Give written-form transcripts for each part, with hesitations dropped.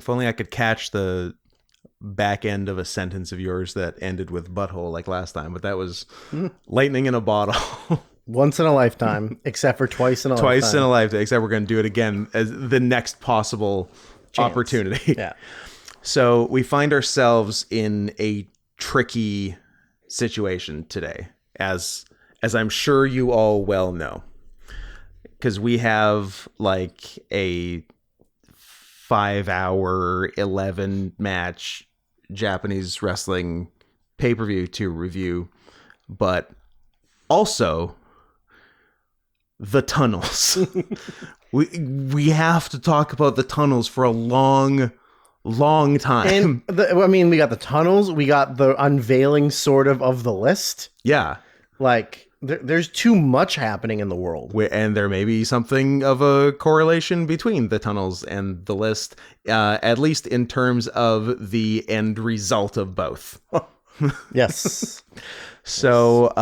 If only I could catch the back end of a sentence of yours that ended with butthole like last time, but that was lightning in a bottle. Once in a lifetime, except for twice in a Twice lifetime. in a lifetime, except we're going to do it again as the next possible opportunity. Yeah. So we find ourselves in a tricky situation today, as I'm sure you all well know, because we have like a 5-hour 11 match Japanese wrestling pay-per-view to review, but also the tunnels. we have to talk about the tunnels for a long time. And we got the tunnels. We got the unveiling sort of the list. Yeah. Like there's too much happening in the world. And there may be something of a correlation between the tunnels and the list, at least in terms of the end result of both. Yes. So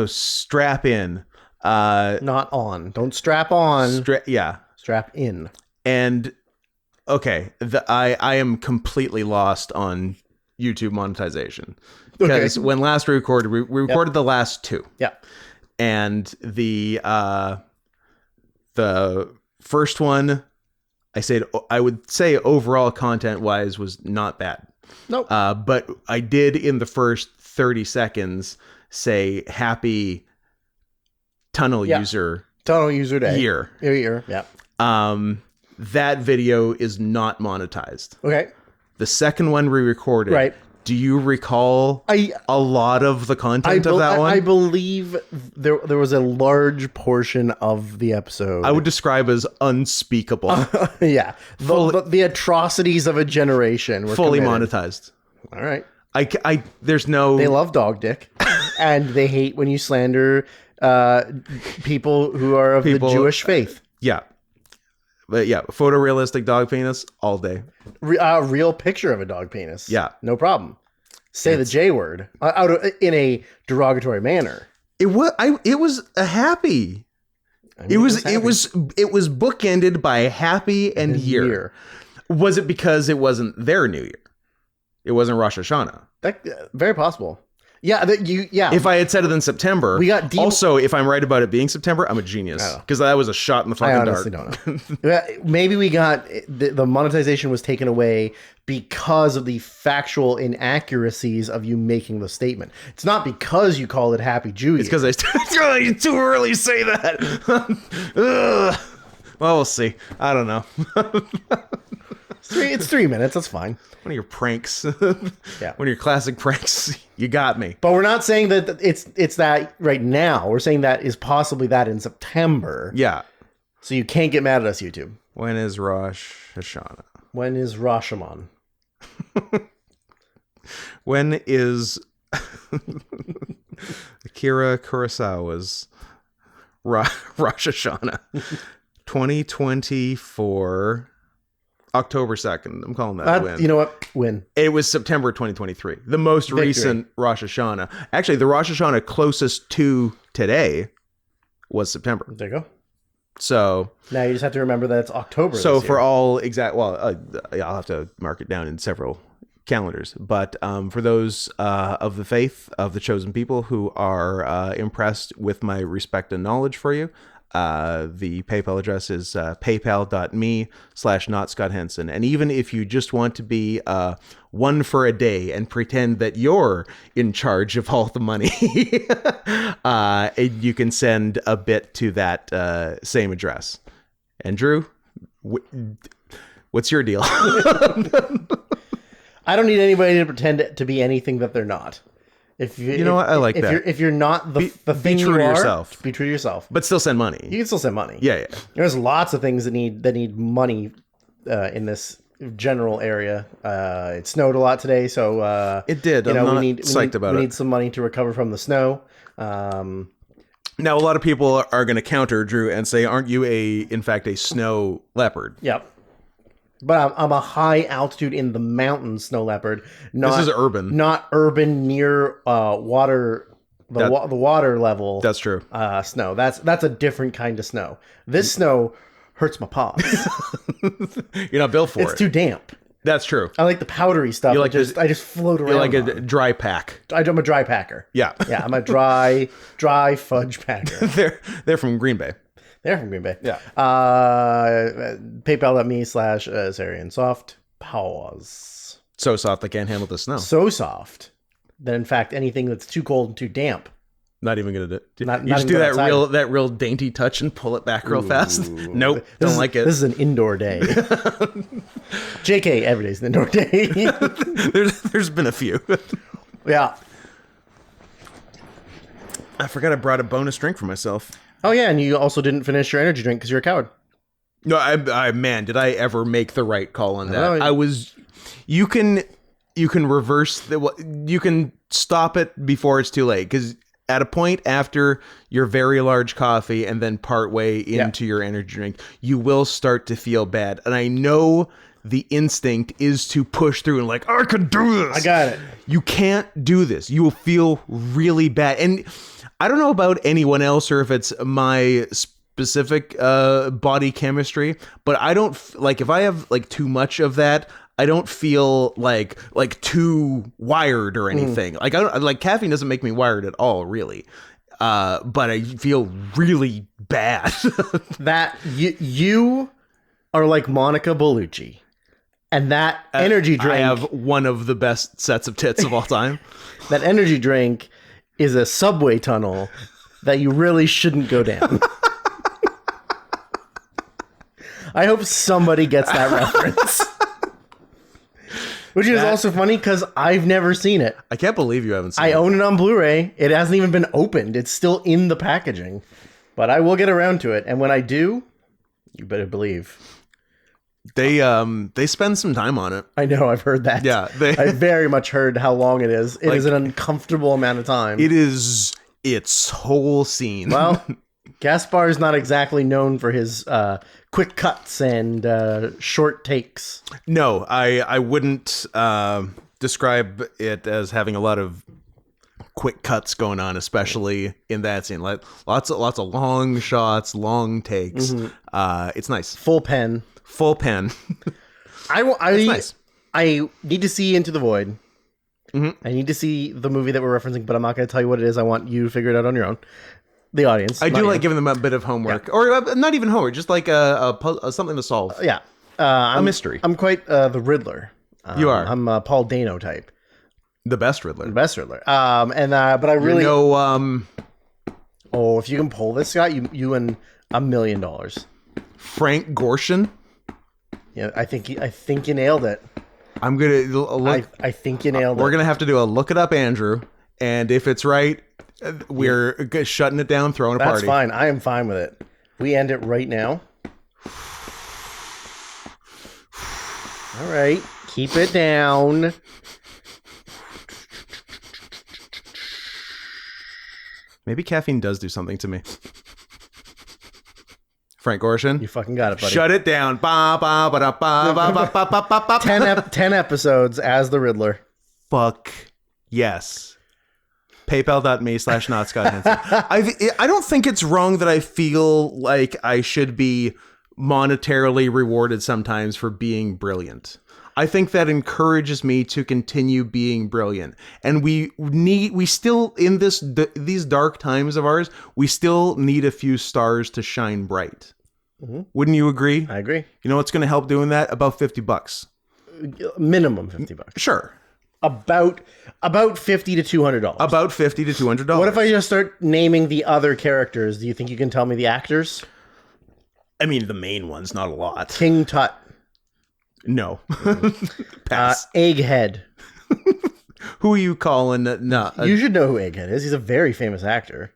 strap in. Not on. Don't strap on. Strap in. And okay, I am completely lost on YouTube monetization, because when last we recorded, we recorded the last two. Yeah. And the first one, I would say overall content wise was not bad. Nope. But I did in the first 30 seconds say happy tunnel user day year. Yeah. That video is not monetized. Okay. The second one we recorded. Right. Do you recall a lot of the content of that one? I believe there was a large portion of the episode I would describe as unspeakable. Yeah. The atrocities of a generation were fully committed. monetized. All right. There's no... They love dog dick, and they hate when you slander people who are of the Jewish faith. Yeah. But yeah, photorealistic dog penis all day. Real picture of a dog penis. Yeah. No problem. Say the J word in a derogatory manner. It was a happy. It was bookended by happy and year. Was it because it wasn't their New Year? It wasn't Rosh Hashanah. Very possible. Yeah, If I had said it in September, we got also, if I'm right about it being September, I'm a genius, because that was a shot in the fucking dark. I honestly don't know. Maybe we got the monetization was taken away because of the factual inaccuracies of you making the statement. It's not because you call it Happy Jew Year. It's because it's too early to say that. Well, we'll see. I don't know. It's 3 minutes. That's fine. One of your pranks. Yeah. One of your classic pranks. You got me. But we're not saying that it's that right now. We're saying that is possibly that in September. Yeah. So you can't get mad at us, YouTube. When is Rosh Hashanah? When is Rashomon? When is Akira Kurosawa's Rosh Hashanah? 2024... October 2nd. I'm calling that a win. You know what? Win. It was September 2023. The most recent Rosh Hashanah. Actually, the Rosh Hashanah closest to today was September. There you go. So now you just have to remember that it's October. So for all exact, well, I'll have to mark it down in several calendars. But for those of the faith of the chosen people who are impressed with my respect and knowledge for you, the PayPal address is paypal.me/NotScottHenson. And even if you just want to be one for a day and pretend that you're in charge of all the money, you can send a bit to that same address. Andrew, what's your deal? I don't need anybody to pretend to be anything that they're not. If you know what, I like that. If you're not the thing be true you to are, yourself. be true to yourself. But still send money. You can still send money. Yeah. There's lots of things that need money in this general area. It snowed a lot today, so it did. You know, I'm not we need about we it. need some money to recover from the snow. Now, a lot of people are going to counter Drew and say, "Aren't you in fact a snow leopard?" Yep. But I'm a high altitude in the mountains snow leopard. This is urban. Not urban near water, the water level. That's true. Snow. That's a different kind of snow. This snow hurts my paws. You're not built for it. It's too damp. That's true. I like the powdery stuff. like I just float around. You're like on. a dry pack. I'm a dry packer. Yeah. Yeah, I'm a dry fudge packer. They're from Green Bay. They're from Green Bay. Yeah. PayPal.me/Sarian Soft. Pause. So soft they can't handle the snow. So soft that in fact anything that's too cold and too damp. Not even gonna do. Not You just do even that real dainty touch and pull it back real fast. Nope, don't like it. This is an indoor day. JK, every day's an indoor day. There's been a few. Yeah. I forgot I brought a bonus drink for myself. Oh yeah, and you also didn't finish your energy drink because you're a coward. No, man, did I ever make the right call on that? No, I was. You can reverse you can stop it before it's too late, because at a point after your very large coffee and then part way into your energy drink, you will start to feel bad. And I know the instinct is to push through and like, I can do this. I got it. You can't do this. You will feel really bad. And I don't know about anyone else or if it's my specific body chemistry, but I don't like if I have like too much of that, I don't feel like too wired or anything. Like I don't like caffeine doesn't make me wired at all, really. But I feel really bad. That you are like Monica Bellucci, and that energy drink. I have one of the best sets of tits of all time. That energy drink is a subway tunnel that you really shouldn't go down. I hope somebody gets that reference. Which is also funny because I've never seen it. I can't believe you haven't seen it. I own it on Blu-ray. It hasn't even been opened. It's still in the packaging. But I will get around to it. And when I do, you better believe. They spend some time on it. I know, I've heard that. Yeah. I very much heard how long it is. It is an uncomfortable amount of time. It is its whole scene. Well, Gaspar is not exactly known for his quick cuts and short takes. No, I wouldn't describe it as having a lot of quick cuts going on, especially in that scene. Like lots of long shots, long takes. It's nice. Full pen. It's nice. I need to see Into the Void. I need to see the movie that we're referencing, but I'm not going to tell you what it is. I want you to figure it out on your own. The audience. I do like giving them a bit of homework, or not even homework, just like something to solve. Yeah, a mystery. I'm quite the Riddler. You are. I'm a Paul Dano type. The best Riddler. But I really Oh, if you can pull this, Scott, you win $1 million. Frank Gorshin. Yeah, I think you nailed it. I'm gonna look. I think you nailed it. We're gonna have to do a look it up, Andrew, and if it's right, we're shutting it down, throwing a party. That's fine. I am fine with it. We end it right now. All right, keep it down. Maybe caffeine does do something to me. Frank Gorshin. You fucking got it, buddy. Shut it down. 10 episodes as the Riddler. Fuck yes. PayPal.me/NotScottHansen. I don't think it's wrong that I feel like I should be monetarily rewarded sometimes for being brilliant. I think that encourages me to continue being brilliant. And we still, in these dark times of ours, we still need a few stars to shine bright. Wouldn't you agree? I agree. You know what's going to help doing that? About $50. Minimum $50. Sure. About $50 to $200. About $50 to $200. What if I just start naming the other characters? Do you think you can tell me the actors? I mean, the main ones, not a lot. King Tut. No. Pass. Egghead. Who are you calling? You should know who Egghead is. He's a very famous actor.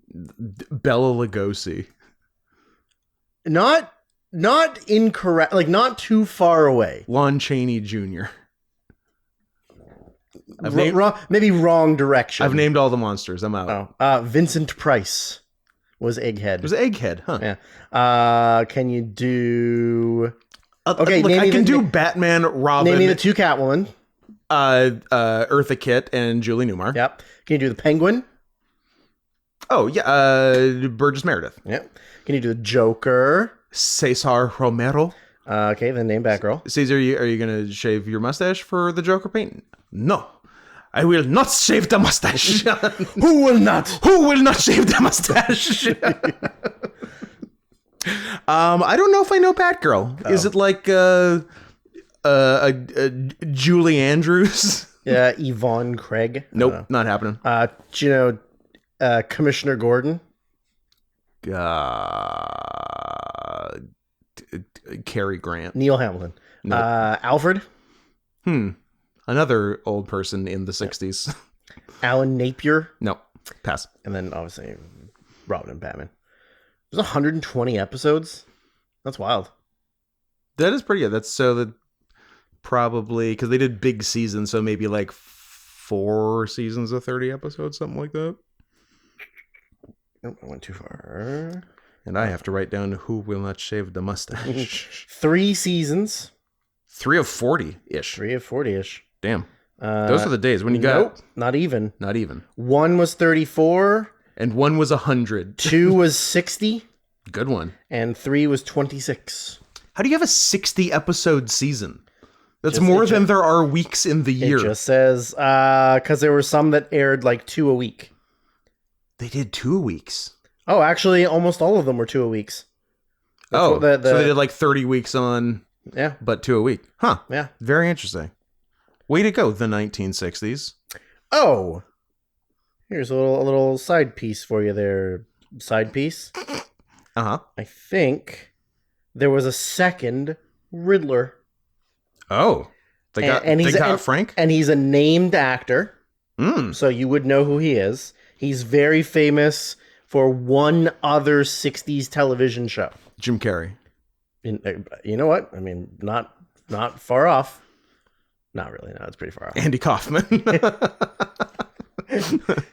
Bela Lugosi. Not incorrect. Like, not too far away. Lon Chaney Jr. Maybe wrong direction. I've named all the monsters. I'm out. Vincent Price was Egghead. It was Egghead, huh? Yeah. Can you do... Okay, look, I can do Batman, Robin. Name me the two Catwoman. Eartha Kitt and Julie Newmar. Yep. Can you do the Penguin? Oh, yeah. Burgess Meredith. Yep. Can you do the Joker? Cesar Romero. Okay, then name Batgirl. Caesar, are you going to shave your mustache for the Joker paint? No. I will not shave the mustache. Who will not? Who will not shave the mustache? I don't know if I know Batgirl. Oh. Is it like Julie Andrews? Yeah, Yvonne Craig. Nope, not happening. Do you know Commissioner Gordon? Cary Grant. Neil Hamilton. Nope. Alfred? Another old person in the 60s. Alan Napier? No, pass. And then obviously Robin and Batman. There's 120 episodes. That's wild. That is pretty good. That's so that probably because they did big seasons, so maybe like 4 seasons of 30 episodes, something like that. I went too far. And I have to write down who will not shave the mustache. 3 seasons. 3 of 40-ish. 3 of 40-ish. Damn. Those were the days when you got... Nope, not even. Not even. 1 was 34. And 1 was 100. 2 was 60. Good one. And 3 was 26. How do you have a 60-episode season? That's more than there are weeks in the year. It just says... because there were some that aired like 2 a week. They did 2 weeks. Oh, actually, almost all of them were 2 a weeks. So they did like 30 weeks on... Yeah. But 2 a week. Huh. Yeah. Very interesting. Way to go, the 1960s. Oh. Here's a little side piece for you there. Side piece. Uh-huh. I think there was a second Riddler. Oh. They got Frank? And he's a named actor. Mm. So you would know who he is. He's very famous for one other 60s television show. Jim Carrey. You know what? I mean, not far off. Not really. No, it's pretty far off. Andy Kaufman.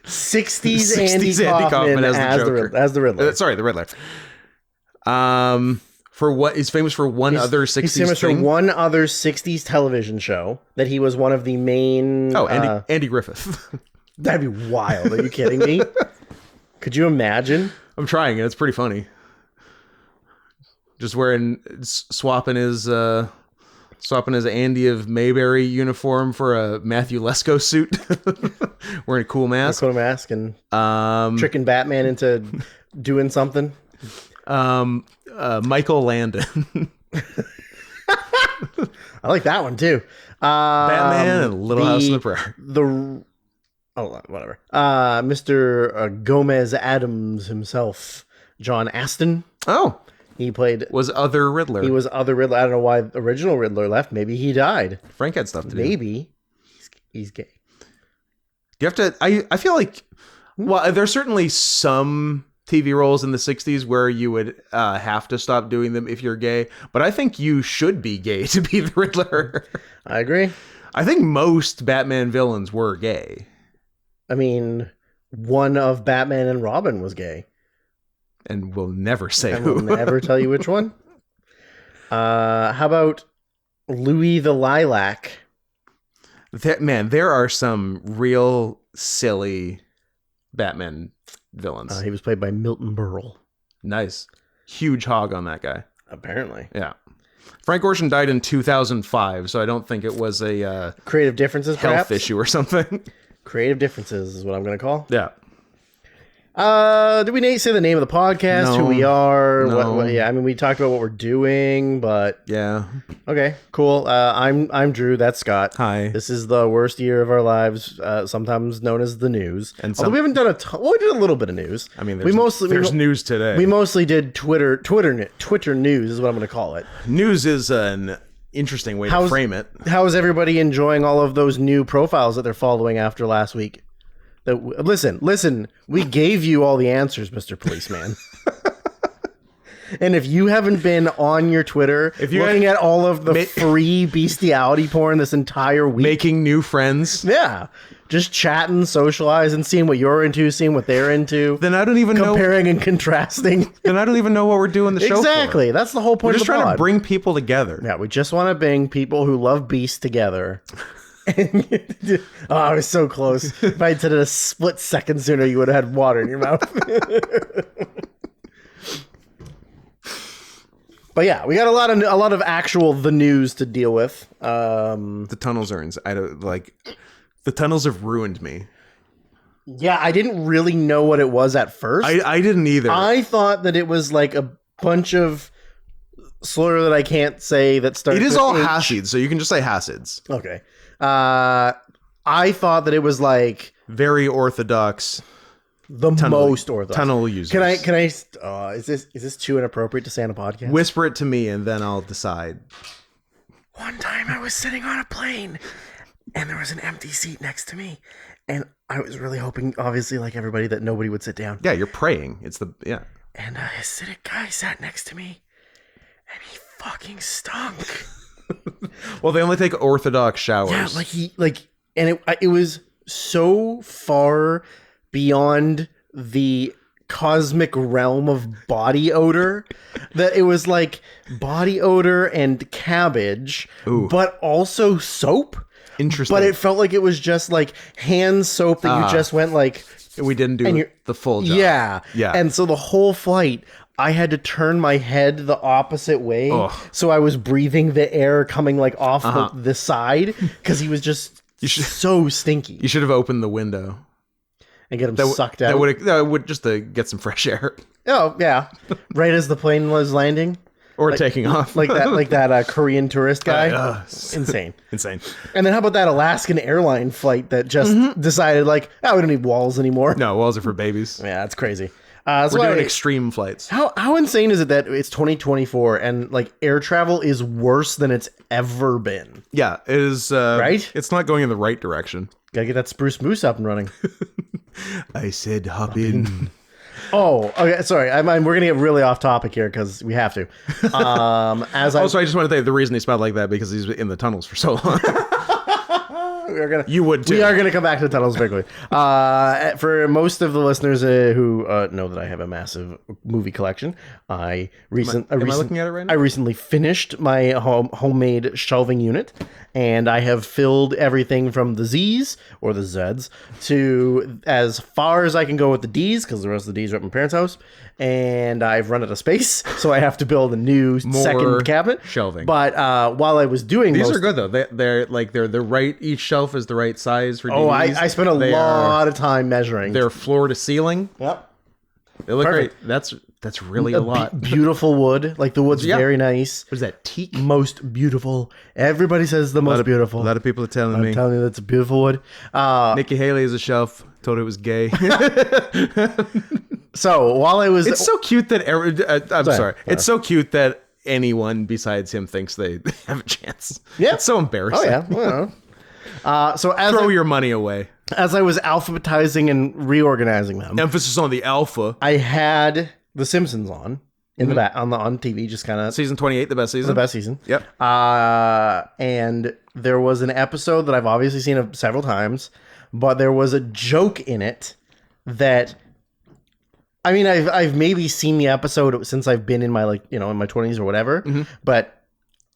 60s Andy Kaufman as the Riddler. Sorry, the Riddler. For what he's famous for other 60s He's famous thing? for one other 60s television show that he was one of the main... Oh, Andy Griffith. That'd be wild. Are you kidding me? Could you imagine? I'm trying it. It's pretty funny. Just swapping his Andy of Mayberry uniform for a Matthew Lesko suit. Wearing a cool mask. And tricking Batman into doing something. Michael Landon. I like that one too. Batman and Little House on the Prairie. Whatever. Mr. Gomez Adams himself, John Aston. Oh. Was other Riddler. He was other Riddler. I don't know why the original Riddler left. Maybe he died. Frank had stuff to do. Maybe he's gay. You have to. I feel like. Well, there's certainly some TV roles in the 60s where you would have to stop doing them if you're gay. But I think you should be gay to be the Riddler. I agree. I think most Batman villains were gay. I mean, one of Batman and Robin was gay. And we'll never say who. We'll never tell you which one. How about Louis the Lilac? There are some real silly Batman villains. He was played by Milton Berle. Nice. Huge hog on that guy. Apparently. Yeah. Frank Gorshin died in 2005, so I don't think it was a creative differences, health perhaps? issue or something. Creative differences is what I'm going to call. Yeah. Did we say the name of the podcast? No. Who we are? No. What, yeah, I mean, we talked about what we're doing, but yeah. Okay, cool. I'm Drew. That's Scott. Hi. This is the worst year of our lives, sometimes known as the news. And although we haven't done we did a little bit of news. I mean, there's news today. We mostly did Twitter news is what I'm going to call it. News is an interesting way to frame it. How is everybody enjoying all of those new profiles that they're following after last week? Listen, we gave you all the answers, Mr. Policeman. And if you haven't been on your Twitter looking at all of the free bestiality porn this entire week, making new friends, yeah, just chatting, socializing, seeing what you're into, seeing what they're into, then I don't even comparing and contrasting. Then I don't even know what we're doing the show for. Exactly, that's the whole point. We're just trying to bring people together. Yeah, we just want to bring people who love beasts together. Oh, I was so close. If I did it a split second sooner, you would have had water in your mouth. But yeah, we got a lot of actual the news to deal with. The tunnels are I don't like. The tunnels have ruined me. Yeah, I didn't really know what it was at first. I didn't either. I thought that it was like a bunch of slur that I can't say that starts. It is with all H. Hasids, so you can just say Hasids. Okay. I thought that it was like Very orthodox. the most orthodox Tunnel users. Can I? Is this too inappropriate to say on a podcast? Whisper it to me, and then I'll decide. One time I was sitting on a plane, and there was an empty seat next to me, and I was really hoping, obviously, like everybody, that nobody would sit down. Yeah, you're praying. And a Hasidic guy sat next to me, and he fucking stunk. Well, they only take orthodox showers. Yeah, and it was so far beyond the cosmic realm of body odor that it was like body odor and cabbage, but also soap. Interesting. But it felt like it was just like hand soap that you just went like. We didn't do the full job. Yeah. And so the whole flight, I had to turn my head the opposite way. So I was breathing the air coming like off the side because he was just so stinky. You should have opened the window and get him sucked out. That would just to get some fresh air. Oh, yeah. Right as the plane was landing. Or taking off. like that Korean tourist guy. Insane. And then how about that Alaskan airline flight that just decided like, we don't need walls anymore. No, walls are for babies. Yeah, that's crazy. We're doing extreme flights. How insane is it that it's 2024 and like air travel is worse than it's ever been? Yeah, it is. Right? It's not going in the right direction. Gotta get that spruce moose up and running. I said hop in. Oh, okay. Sorry, we're gonna get really off topic here because we have to. I just want to say the reason he smelled like that because he's in the tunnels for so long. You would too. We are gonna come back to the tunnels very quickly. For most of the listeners who know that I have a massive movie collection, am I looking at it right now? I recently finished my homemade shelving unit, and I have filled everything from the Z's or the Z's to as far as I can go with the D's because the rest of the D's are at my parents' house, and I've run out of space, so I have to build a new second cabinet shelving. But while I was doing these are good though. They're the right. Each shelf is the right size for DVDs. I spent a lot of time measuring. They're floor to ceiling. Yep. They look great. That's really a lot. Beautiful wood. Like the wood's very nice. What is that? Teak? Most beautiful. Everybody says the most beautiful. A lot of people are telling me. I'm telling you that's a beautiful wood. Nikki Haley is a shelf. Told it was gay. So while I was, it's so cute that I'm sorry. It's so cute that anyone besides him thinks they have a chance. Yeah, it's so embarrassing. Oh yeah. So throw your money away. As I was alphabetizing and reorganizing them, emphasis on the alpha. I had The Simpsons on in the back on TV, just kind of season 28, the best season. The best season. Yep. And there was an episode that I've obviously seen several times, but there was a joke in it that. I mean, I've maybe seen the episode since I've been in my in my 20s or whatever, but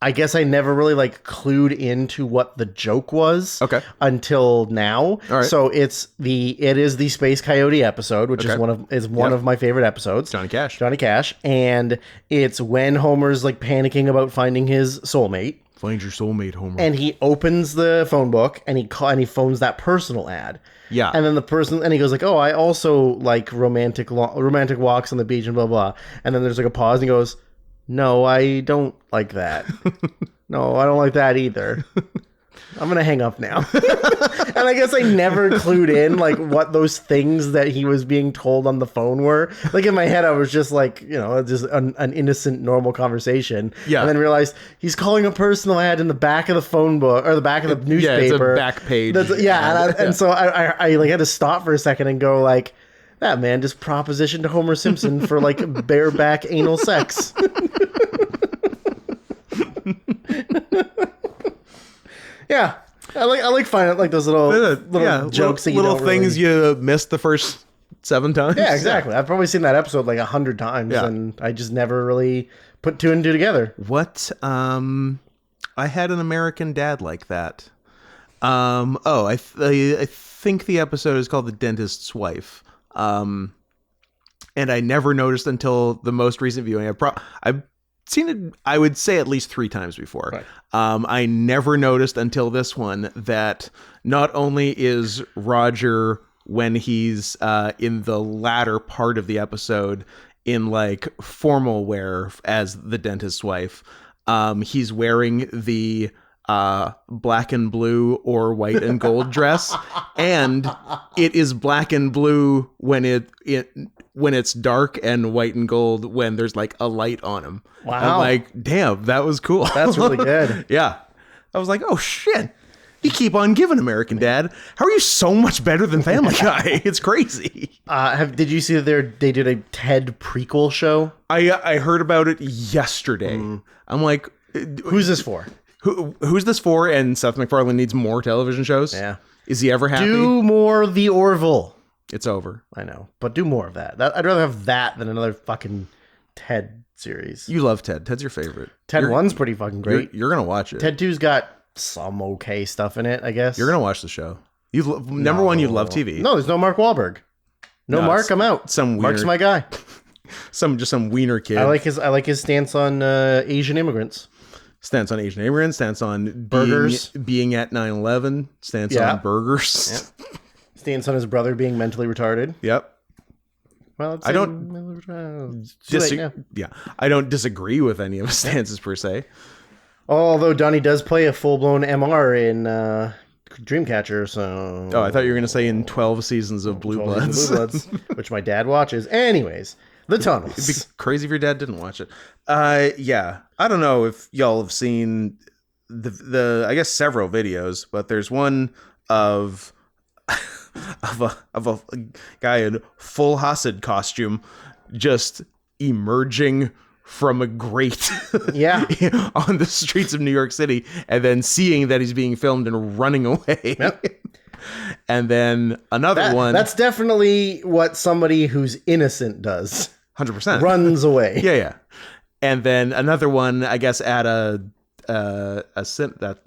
I guess I never really clued into what the joke was until now. All right. So it is the Space Coyote episode, which is one of my favorite episodes. Johnny Cash. And it's when Homer's panicking about finding his soulmate. Find your soulmate, Homer. And he opens the phone book and he phones that personal ad. Yeah. And then he goes "Oh, I also like romantic walks on the beach and blah blah." And then there's a pause and he goes, "No, I don't like that. No, I don't like that either. I'm going to hang up now." And I guess I never clued in what those things that he was being told on the phone were. In my head I was just just an innocent normal conversation. Yeah. And then realized he's calling a personal ad in the back of the phone book or the back of the newspaper. Yeah, it's a back page. And so I had to stop for a second and go that man just propositioned Homer Simpson for bareback anal sex. Yeah, I like finding those little jokes that you little don't things really... you missed the first 7 times. Yeah, exactly. I've probably seen that episode 100 times, and I just never really put 2 and 2 together. What? I had an American Dad like that. I think the episode is called "The Dentist's Wife." And I never noticed until the most recent viewing. I seen it, I would say, at least 3 times before. Right. I never noticed until this one that not only is Roger, when he's in the latter part of the episode, in like formal wear as the dentist's wife, he's wearing the black and blue or white and gold dress, and it is black and blue when when it's dark, and white and gold when there's like a light on him. Wow. I'm like, damn, that was cool. That's really good. Yeah. I was like, oh shit. You keep on giving, American Dad. How are you so much better than Family Guy? It's crazy. Did you see that they did a Ted prequel show? I heard about it yesterday. I'm like, Who's this for? Who's this for? And Seth MacFarlane needs more television shows? Yeah. Is he ever happy? Do more The Orville. It's over. I know, but do more of that. I'd rather have that than another fucking Ted series. You love Ted. Ted's your favorite. Ted 1's pretty fucking great. You're going to watch it. Ted 2's got some okay stuff in it, I guess. You're going to watch the show. Number one, you love TV. No, there's no Mark Wahlberg. No Mark, I'm out. Mark's my guy. Some wiener kid. I like his stance on Asian immigrants. Stance on Asian immigrants, stance on burgers, being at 9/11, stance on burgers. Yeah. Stance on his brother being mentally retarded. Yep. Well, I don't I don't disagree with any of his stances per se. Although Donnie does play a full-blown MR in Dreamcatcher, so... Oh, I thought you were going to say in 12 seasons of Blue Bloods. Which my dad watches. Anyways, The Tunnels. It'd be crazy if your dad didn't watch it. Yeah. I don't know if y'all have seen the I guess several videos, but there's one of a guy in full Hasid costume just emerging from a grate on the streets of New York City, and then seeing that he's being filmed and running away. Yep. And then another one. That's definitely what somebody who's innocent does. 100%. Runs away. Yeah. And then another one, I guess, at a synagogue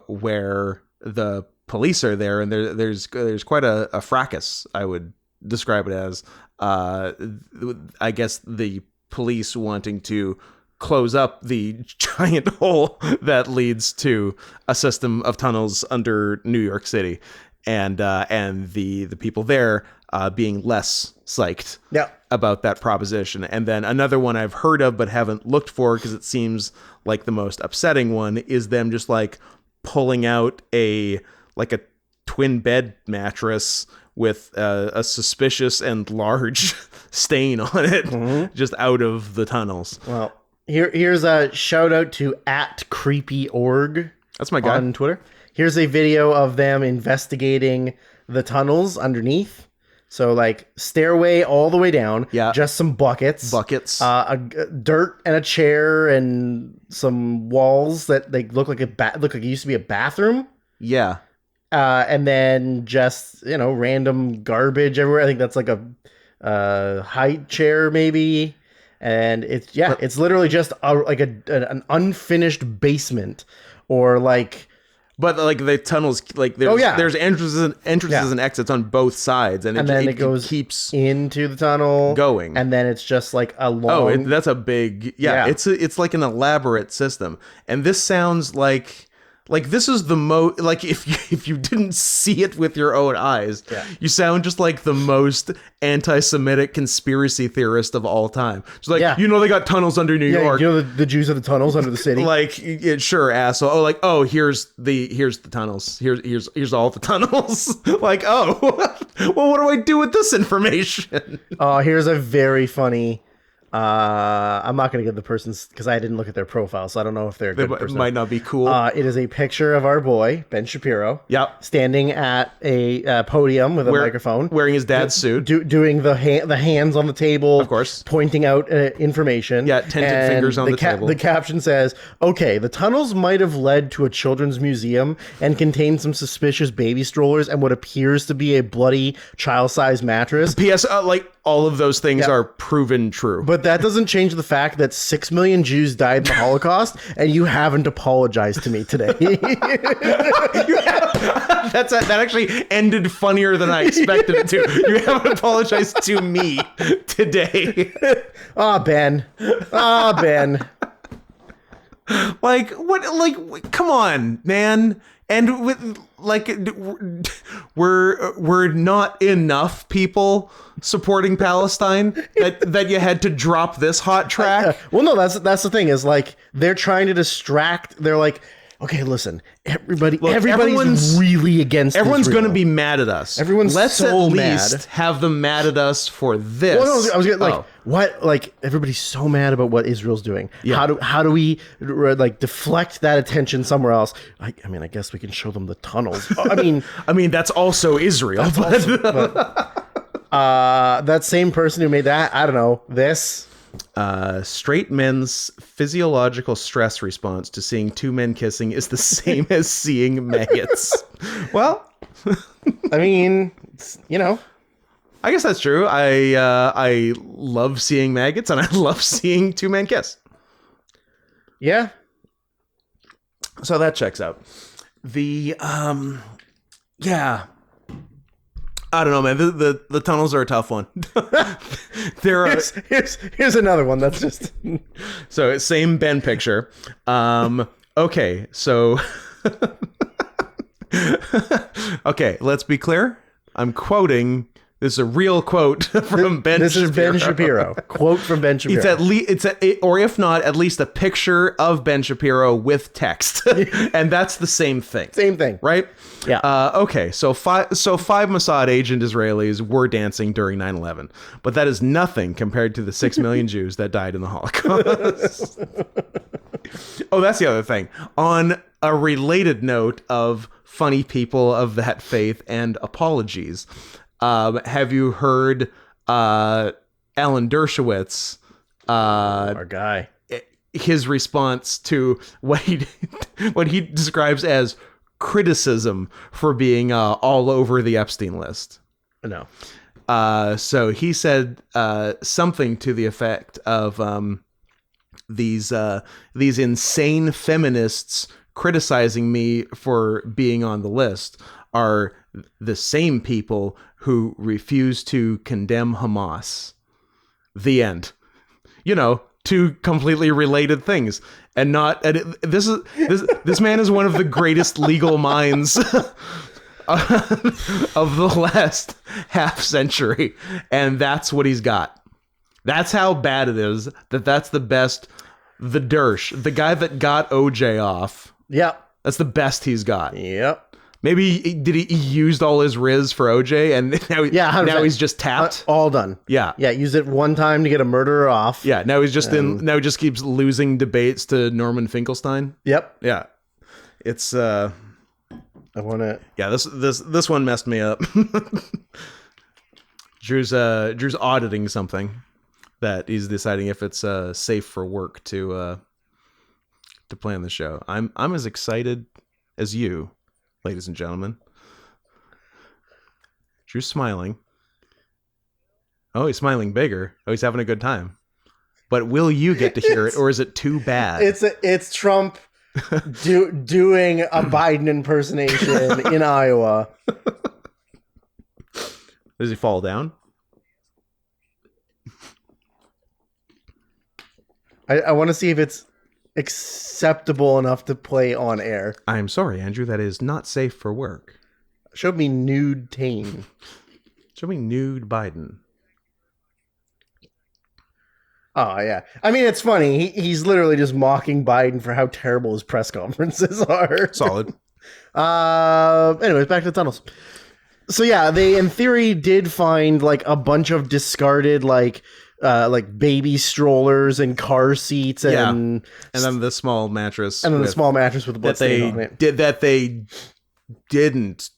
where the police are there, and there's quite a fracas, I would describe it as. I guess the police wanting to close up the giant hole that leads to a system of tunnels under New York City, and the people there being less psyched about that proposition. And then another one I've heard of but haven't looked for because it seems like the most upsetting one is them just like pulling out a twin bed mattress with a suspicious and large stain on it, just out of the tunnels. Well, here's a shout out to @creepyorg. That's my guy on Twitter. Here's a video of them investigating the tunnels underneath. So like stairway all the way down. Yeah. Just some buckets. A dirt and a chair and some walls that they look like it used to be a bathroom. Yeah. And then just, random garbage everywhere. I think that's like a high chair maybe. And it's literally just an unfinished basement, or like. But like the tunnels, like there's entrances and exits on both sides, and then it keeps into the tunnel going, and then it's just like a long. That's a big It's like an elaborate system, and this sounds like this is the most if you didn't see it with your own eyes, you sound just like the most anti-Semitic conspiracy theorist of all time. It's like they got tunnels under New York. The Jews are the tunnels under the city. Sure, asshole. Here's the tunnels. Here's all the tunnels. Well, what do I do with this information? Here's a very funny. I'm not going to give the person's because I didn't look at their profile, so I don't know if they're a good person. Might not be cool. It is a picture of our boy Ben Shapiro. Yep. Standing at a podium with a microphone, wearing his dad's suit, doing the hands on the table, of course, pointing out information. Yeah, tented fingers on the table. The caption says, "Okay, the tunnels might have led to a children's museum and contain some suspicious baby strollers and what appears to be a bloody child-sized mattress." P.S. All of those things are proven true. But But that doesn't change the fact that 6 million Jews died in the Holocaust, and you haven't apologized to me today. That actually ended funnier than I expected it to. You haven't apologized to me today. Ben. Ben. Like, what? Like, come on, man. And with like, we're not enough people supporting Palestine that you had to drop this hot track. Well, no, that's the thing is like they're trying to distract. They're like, okay, listen, everybody's really against. Everyone's Israel. going to be mad at us. Let's so at least mad. have them mad at us for this. Well, no, I was getting, like, what? Like everybody's so mad about what Israel's doing. Yeah. How do we like deflect that attention somewhere else? I mean, I guess we can show them the tunnels. I mean, that's also Israel. That same person who made that, I don't know, this. Straight men's physiological stress response to seeing two men kissing is the same as seeing maggots. Well, I mean, I guess that's true. I love seeing maggots and I love seeing two men kiss. Yeah. So that checks out. Yeah. I don't know, man. The tunnels are a tough one. Here's another one that's just so same Ben picture. Okay, so okay, let's be clear. I'm quoting. This is a real quote from Ben. This Shapiro. is Ben Shapiro. Quote from Ben Shapiro. Or if not, at least a picture of Ben Shapiro with text, and that's the same thing. Same thing, right? Yeah. Okay. So five Mossad agent Israelis were dancing during 9/11, but that is nothing compared to the 6 million Jews that died in the Holocaust. Oh, that's the other thing. On a related note of funny people of that faith and apologies. Have you heard Alan Dershowitz? Our guy. His response to what he describes as criticism for being all over the Epstein list. No. So he said something to the effect of these insane feminists criticizing me for being on the list are the same people who refuse to condemn Hamas. The end. Two completely related things, and not. And this man is one of the greatest legal minds of the last half century, and that's what he's got. That's how bad it is. That's the best. The Dersh, the guy that got OJ off. Yep. That's the best he's got. Yep. Maybe he used all his Riz for OJ, and now he's just tapped. All done. Yeah. Yeah. Used it one time to get a murderer off. Yeah. Now he's just now he just keeps losing debates to Norman Finkelstein. Yep. Yeah. It's I want to. Yeah. This one messed me up. Drew's auditing something that he's deciding if it's safe for work to play on the show. I'm as excited as you. Ladies and gentlemen, Drew's smiling. Oh, he's smiling bigger. Oh, he's having a good time. But will you get to hear it, or is it too bad? It's Trump doing a Biden impersonation in Iowa. Does he fall down? I want to see if it's acceptable enough to play on air. I'm sorry, Andrew. That is not safe for work. Show me nude Tane. Show me nude Biden. Oh, yeah. I mean, it's funny. He's literally just mocking Biden for how terrible his press conferences are. Solid. Anyways, back to the tunnels. So, yeah, they, in theory, did find, like, a bunch of discarded, like baby strollers and car seats and then the small mattress the small mattress with the blood stain on it. That they didn't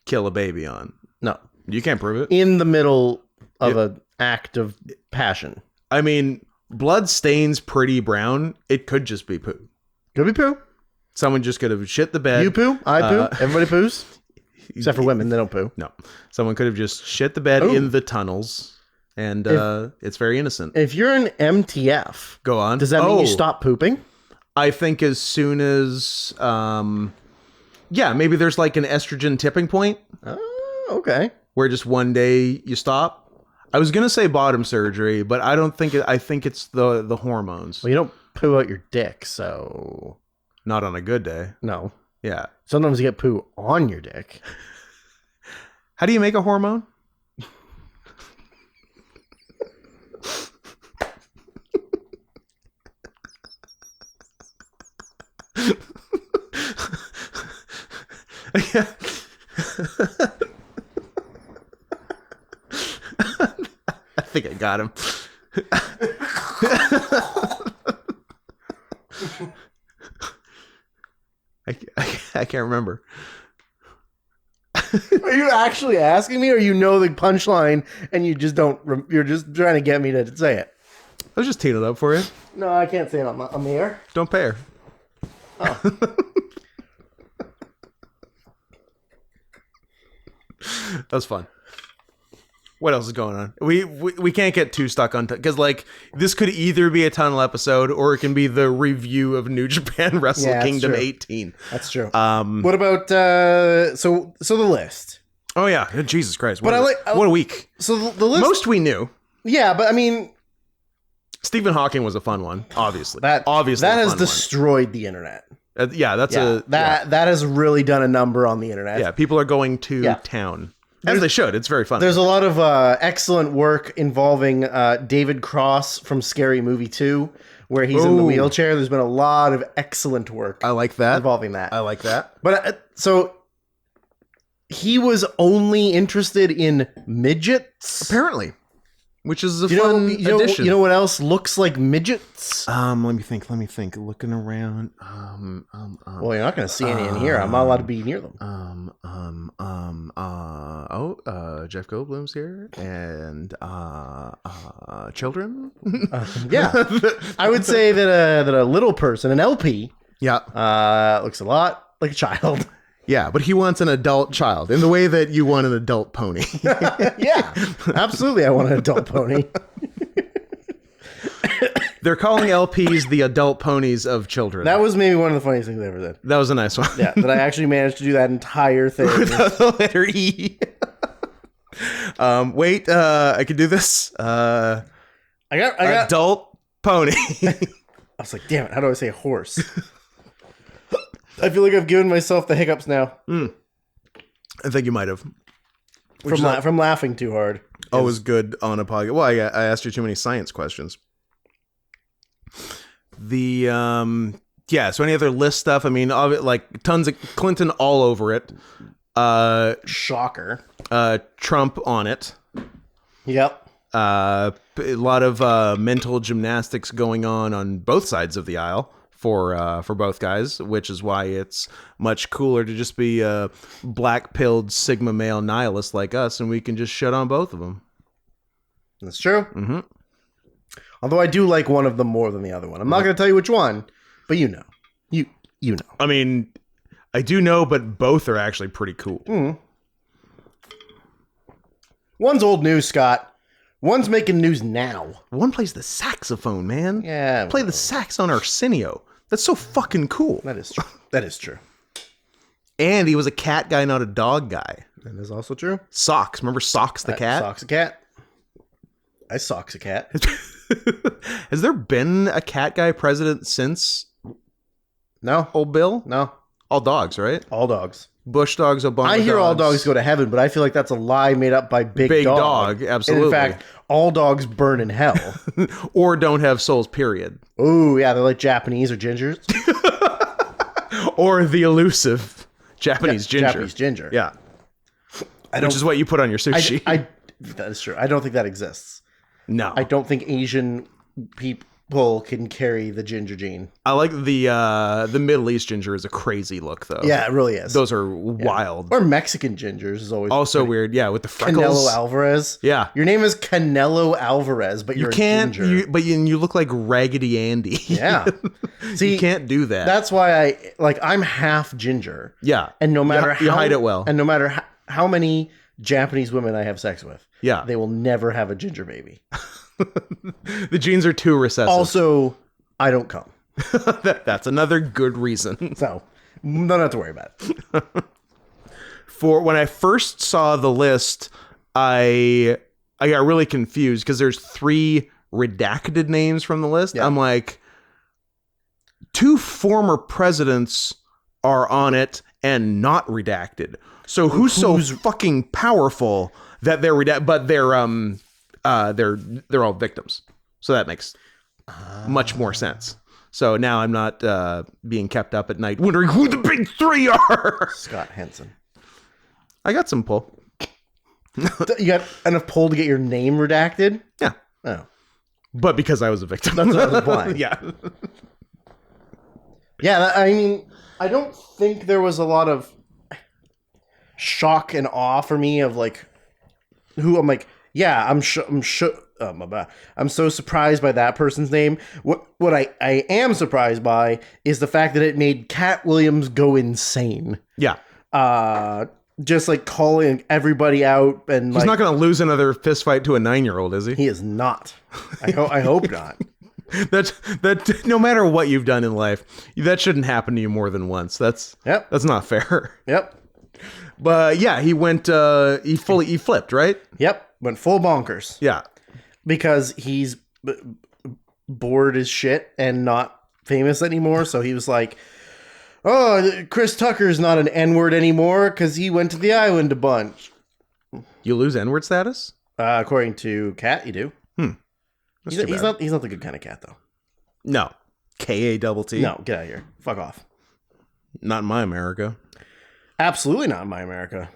kill a baby on. No. You can't prove it. In the middle of an act of passion. I mean, blood stains pretty brown. It could just be poo. Could be poo. Someone just could have shit the bed. You poo? I poo? Everybody poos? Except for women, they don't poo. No. Someone could have just shit the bed in the tunnels. and it's very innocent. If you're an MTF, Go on. does that mean you stop pooping? I think as soon as, maybe there's like an estrogen tipping point. Oh, okay. Where just one day you stop. I was gonna say bottom surgery, but I don't think I think it's the hormones. Well, you don't poo out your dick, so Not on a good day. no. Yeah. Sometimes you get poo on your dick. How do you make a hormone? I think I got him. I can't remember. Are you actually asking me, or you know the punchline and you just don't? You're just trying to get me to say it. I was just teeing it up for you. No, I can't say it on the air. Don't pay her. Oh. That was fun. What else is going on? We can't get too stuck on because like this could either be a tunnel episode or it can be the review of New Japan Wrestle Kingdom 18. That's true. What about so the list? Oh yeah, Jesus Christ! But what a week. So the list. Most we knew. Yeah, but I mean, Stephen Hawking was a fun one. Obviously, that has destroyed the internet. That has really done a number on the internet. Yeah, people are going to town. As they should. It's very fun. There's a lot of excellent work involving David Cross from Scary Movie 2, where he's in the wheelchair. There's been a lot of excellent work. I like that. Involving that. I like that. But so he was only interested in midgets? Apparently. Which is a fun addition. You know what else looks like midgets? Let me think. Looking around. Well, you're not going to see any in here. I'm not allowed to be near them. Jeff Goldblum's here, and children. Yeah, I would say that a little person, an LP, looks a lot like a child. Yeah, but he wants an adult child in the way that you want an adult pony. Yeah, absolutely. I want an adult pony. They're calling LPs the adult ponies of children. That was maybe one of the funniest things I ever did. That was a nice one. Yeah, that I actually managed to do that entire thing. Without the letter E. Wait, I could do this. I got adult pony. I was like, damn it, how do I say horse? I feel like I've given myself the hiccups now. I think you might have. From laughing too hard. Always good on a podcast. Well, I asked you too many science questions. So any other list stuff? I mean, like tons of Clinton all over it. Shocker. Trump on it. Yep. A lot of mental gymnastics going on both sides of the aisle for both guys, which is why it's much cooler to just be a black-pilled Sigma male nihilist like us, and we can just shut on both of them. That's true. Mm-hmm. Although I do like one of them more than the other one. I'm not going to tell you which one, but you know. You know. I mean, I do know, but both are actually pretty cool. Mm. One's old news, Scott. One's making news now. One plays the saxophone, man. Yeah. Play the sax on Arsenio. That's so fucking cool. That is true. That is true. And he was a cat guy, not a dog guy. That is also true. Socks. Remember Socks the cat? Socks a cat. I socks a cat. Has there been a cat guy president since? No. Old Bill? No. All dogs, right? All dogs. Bush dogs, Obama I hear all dogs go to heaven, but I feel like that's a lie made up by Big Dog. Absolutely. And in fact, all dogs burn in hell. Or don't have souls, period. Oh, yeah, they're like Japanese or gingers. Or the elusive Japanese ginger. Japanese ginger. Yeah. Which is what you put on your sushi. That is true. I don't think that exists. No. I don't think Asian people can carry the ginger gene. I like the Middle East ginger is a crazy look, though. Yeah, it really is. Those are wild. Or Mexican gingers is always also weird. Yeah, with the freckles. Canelo Alvarez. Yeah. Your name is Canelo Alvarez, but you're a ginger. You look like Raggedy Andy. Yeah. See, you can't do that. That's why I'm half ginger. Yeah. And no matter you hide it well. And no matter how many Japanese women I have sex with. Yeah. They will never have a ginger baby. The genes are too recessive. Also, I don't come. That's another good reason. So, don't have to worry about it. For when I first saw the list, I got really confused because there's 3 redacted names from the list. Yeah. I'm like, 2 former presidents are on it and not redacted. So who's so fucking powerful that they're redacted? But they're all victims. So that makes much more sense. So now I'm not being kept up at night wondering who the big 3 are. Scott Henson. I got some pull. You got enough pull to get your name redacted? Yeah. Oh. But because I was a victim. That's what I was implying. Yeah. Yeah, I mean, I don't think there was a lot of shock and awe for me of like who I'm like, yeah, I'm so surprised by that person's name. What I am surprised by is the fact that it made Cat Williams go insane. Yeah. Just like calling everybody out, and he's not going to lose another fist fight to a 9-year-old, is he? He is not. I hope not. That no matter what you've done in life, that shouldn't happen to you more than once. That's not fair. Yep. But yeah, he went. He flipped, right? Yep. Went full bonkers. Yeah. Because he's bored as shit and not famous anymore. So he was like, "Oh, Chris Tucker's not an N-word anymore because he went to the island a bunch." You lose N-word status? According to Cat, you do. He's not the good kind of cat, though. No. K-A-T-T? No, get out of here. Fuck off. Not in my America. Absolutely not in my America.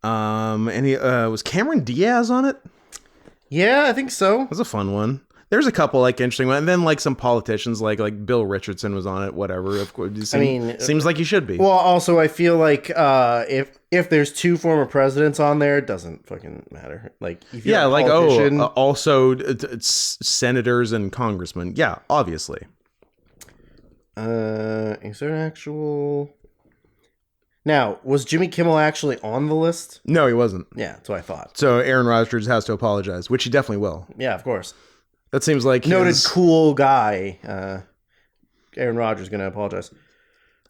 And he was Cameron Diaz on it? Yeah, I think so. That was a fun one. There's a couple like interesting ones, and then like some politicians like Bill Richardson was on it. Whatever. Of course, seems like he should be. Well, also I feel like if there's 2 former presidents on there, it doesn't fucking matter. Like if you're a politician, also it's senators and congressmen. Yeah, obviously. Is there an actual? Now, was Jimmy Kimmel actually on the list? No, he wasn't. Yeah, that's what I thought. So Aaron Rodgers has to apologize, which he definitely will. Yeah, of course. That seems like noted cool guy. Aaron Rodgers going to apologize.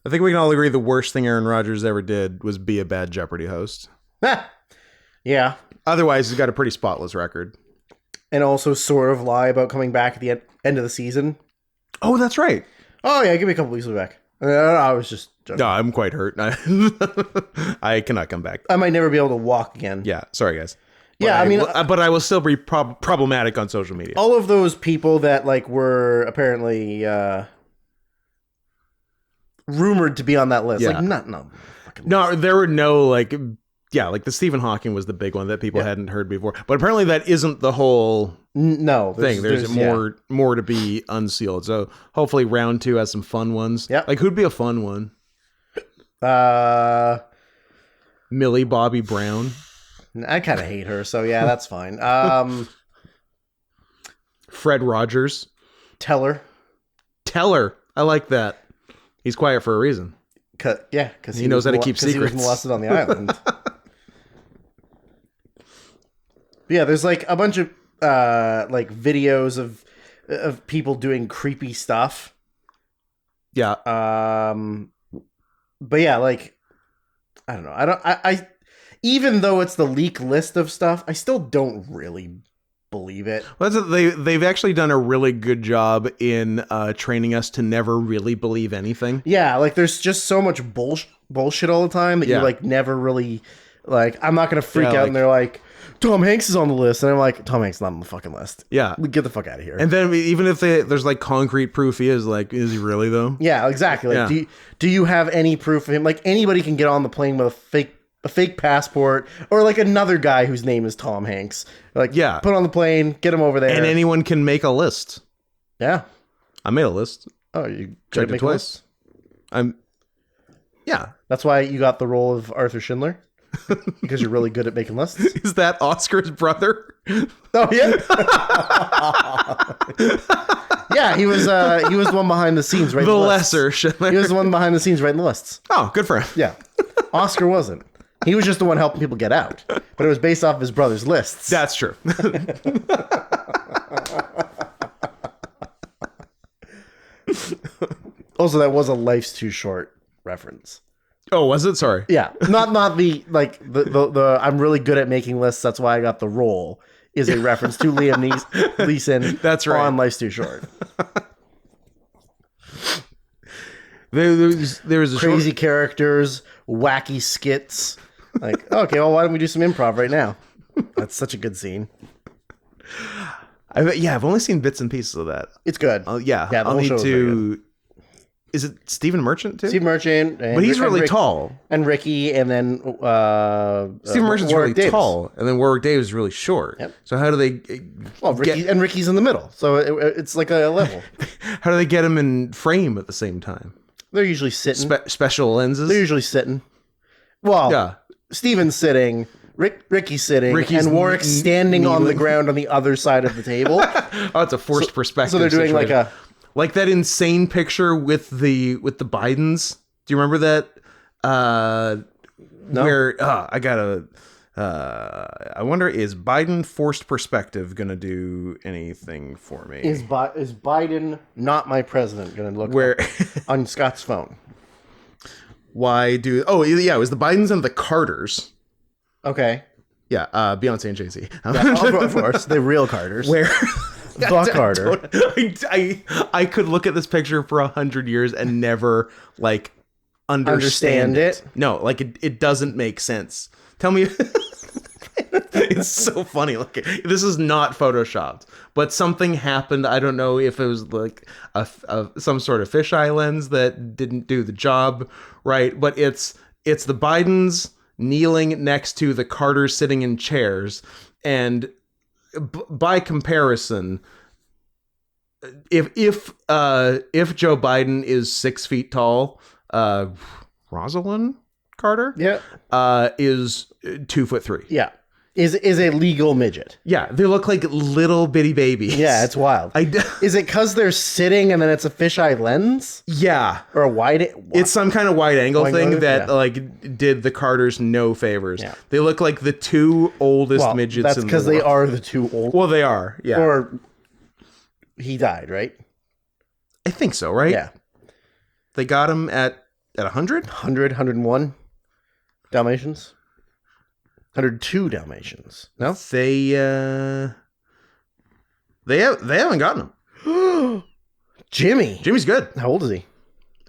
I think we can all agree the worst thing Aaron Rodgers ever did was be a bad Jeopardy host. Yeah. Otherwise, he's got a pretty spotless record. And also sort of lie about coming back at the end of the season. Oh, that's right. Oh, yeah, give me a couple weeks to be back. I was just joking. No, I'm quite hurt. I cannot come back. I might never be able to walk again. Yeah, sorry, guys. But I will still be problematic on social media. All of those people that like were apparently rumored to be on that list, No, there were no like the Stephen Hawking was the big one that people hadn't heard before. But apparently that isn't the whole thing. There's more to be unsealed. So hopefully round 2 has some fun ones. Yeah. Like who'd be a fun one? Millie Bobby Brown. I kind of hate her, so yeah, that's fine. Fred Rogers. Teller. I like that. He's quiet for a reason. Because he knows how to keep secrets. He was molested on the island. Yeah, there's like a bunch of like videos of people doing creepy stuff. Yeah. But yeah, like I don't know. I even though it's the leak list of stuff, I still don't really believe it. Well, they've actually done a really good job in training us to never really believe anything. Yeah, like there's just so much bullshit all the time that you like never really like. I'm not gonna freak out, and they're like, Tom Hanks is on the list, and I'm like, Tom Hanks is not on the fucking list. Yeah, get the fuck out of here. And then even if there's like concrete proof, is he really though? Yeah, exactly. Like, do you have any proof of him? Like anybody can get on the plane with a fake passport, or like another guy whose name is Tom Hanks. Like, put on the plane, get him over there. And anyone can make a list. Yeah. I made a list. Oh, you checked it twice? Yeah. That's why you got the role of Arthur Schindler? Because you're really good at making lists? Is that Oscar's brother? Oh, yeah. Yeah, he was the one behind the scenes, right? The lesser Schindler. He was the one behind the scenes writing the lists. Oh, good for him. Yeah. Oscar wasn't. He was just the one helping people get out. But it was based off his brother's lists. That's true. Also, that was a Life's Too Short reference. Oh, was it? Sorry. Yeah. Not the, like, the I'm really good at making lists, that's why I got the role, is a reference to Liam Neeson. That's right. On Life's Too Short. There was a Crazy characters, wacky skits. Like, okay, well, why don't we do some improv right now? That's such a good scene. I've only seen bits and pieces of that. It's good. Yeah, the I'll whole need show is very good. to. Is it Stephen Merchant too? Steve Merchant, but he's really tall. And Ricky, and then Stephen Merchant's Warwick really Davis. tall, and then Warwick Davis is really short. Yep. So how do they? Well, Ricky's in the middle, so it's like a level. How do they get him in frame at the same time? They're usually sitting. Special lenses. They're usually sitting. Well, yeah. Steven's sitting. Ricky's sitting, and Warwick's standing on the ground on the other side of the table. Oh, it's a forced perspective. So they're doing situation. Like that insane picture with the Bidens. Do you remember that? No. Where I wonder, is Biden forced perspective gonna do anything for me? Is Biden not my president gonna look where on Scott's phone? Why do? Oh yeah, it was the Bidens and the Carters. Okay. Yeah, Beyonce and Jay-Z. Yeah, of course, the real Carters. Where the Carter. I could look at this picture for 100 years and never like understand it. No, like it doesn't make sense. Tell me. It's so funny. Like, this is not photoshopped, but something happened. I don't know if it was like some sort of fisheye lens that didn't do the job right, but it's the Bidens kneeling next to the Carters sitting in chairs, and by comparison, if Joe Biden is 6 feet tall, Rosalind Carter, is 2'3". Yeah, is a legal midget. Yeah, they look like little bitty babies. Yeah, it's wild. Is it because they're sitting and then it's a fisheye lens? Yeah, or a wide? It's some kind of wide angle thing that like did the Carters no favors. Yeah. They look like the two oldest midgets. That's because they are the two old. Well, they are. Yeah. Or he died, right? I think so, right? Yeah. They got him at 100? 101 Dalmatians. 102 Dalmatians. No? They haven't gotten him. Jimmy's good. How old is he?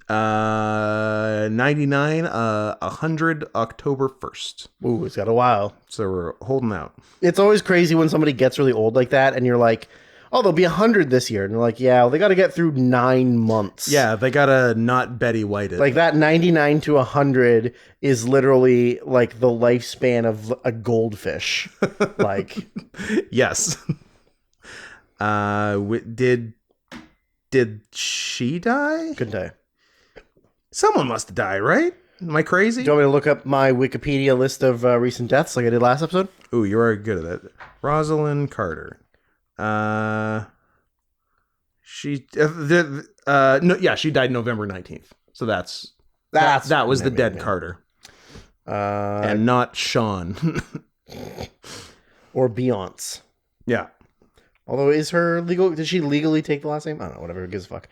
99, 100 October 1st. Ooh, it's got a while. So we're holding out. It's always crazy when somebody gets really old like that and you're like, oh, they'll be 100 this year. And they're like, yeah, well, they got to get through 9 months. Yeah, they got to not Betty White it. Like that 99 to 100 is literally like the lifespan of a goldfish. Like, yes. Did she die? Couldn't die. Someone must have died, right? Am I crazy? Do you want me to look up my Wikipedia list of recent deaths like I did last episode? Ooh, you are good at that. Rosalind Carter. She died November 19th. So that was the dead Carter. And not Sean. Or Beyonce. Yeah. Although, is her legal? Did she legally take the last name? I don't know. Whatever. Who gives a fuck?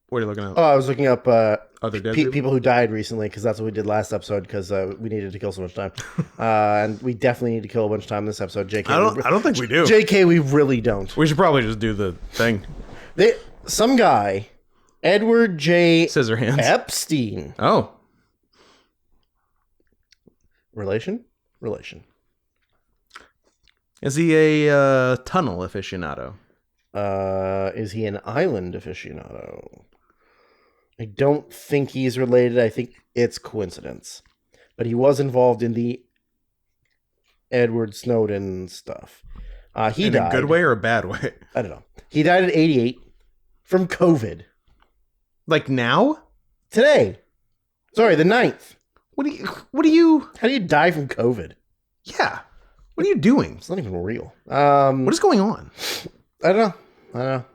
What are you looking at? Oh, I was looking up other dead people who died recently, because that's what we did last episode, because we needed to kill so much time. And we definitely need to kill a bunch of time this episode. JK, I don't think we do. JK, we really don't. We should probably just do the thing. Some guy, Edward J. Scissorhands. Epstein. Oh. Relation. Is he a tunnel aficionado? Is he an island aficionado? I don't think he's related. I think it's coincidence. But he was involved in the Edward Snowden stuff. He died. In a good way or a bad way? I don't know. He died at 88 from COVID. Like now? Today. Sorry, the 9th. What do you... How do you die from COVID? Yeah. What are you doing? It's not even real. What is going on? I don't know.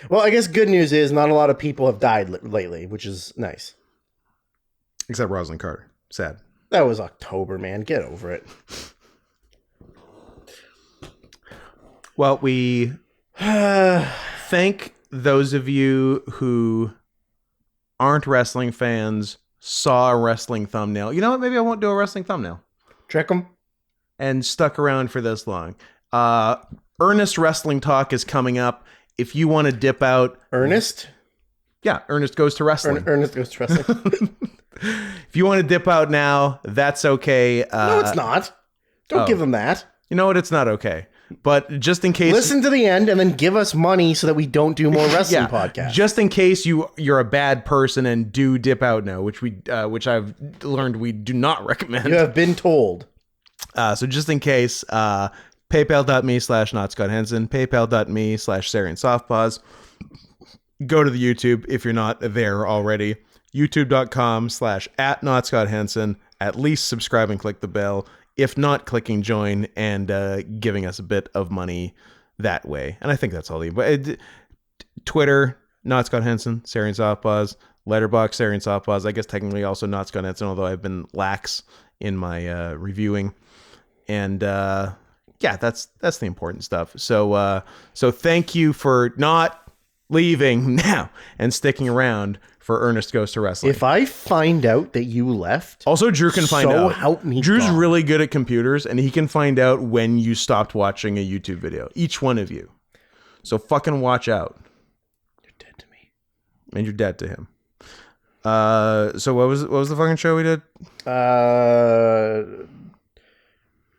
Well, I guess good news is not a lot of people have died lately, which is nice. Except Rosalind Carter. Sad. That was October, man. Get over it. Well, we thank those of you who aren't wrestling fans, saw a wrestling thumbnail. You know what? Maybe I won't do a wrestling thumbnail. Trick them. And stuck around for this long. Earnest Wrestling Talk is coming up. If you want to dip out... Ernest? Yeah, Ernest Goes to Wrestling. Ernest Goes to Wrestling. If you want to dip out now, that's okay. No, it's not. Don't give them that. You know what? It's not okay. But just in case... Listen to the end and then give us money so that we don't do more wrestling podcasts. Just in case you're a bad person and do dip out now, which I've learned we do not recommend. You have been told. So just in case, paypal.me/NotScottHenson, paypal.me/SarianSoftPaws. Go to the YouTube if you're not there already. youtube.com/@NotScottHenson. At least subscribe and click the bell. If not, clicking join and giving us a bit of money that way. And I think that's all. But Twitter, Not Scott Henson, Sarian Softpaws. Letterboxd, Sarian Softpaws. I guess technically also Not Scott Henson, although I've been lax in my reviewing. And yeah, that's the important stuff. So thank you for not leaving now and sticking around for Ernest Goes to Wrestling. If I find out that you left, also Drew can find out. So help me Drew's God. really good at computers, and he can find out when you stopped watching a YouTube video. Each one of you. So fucking watch out. You're dead to me, and you're dead to him. So what was the fucking show we did?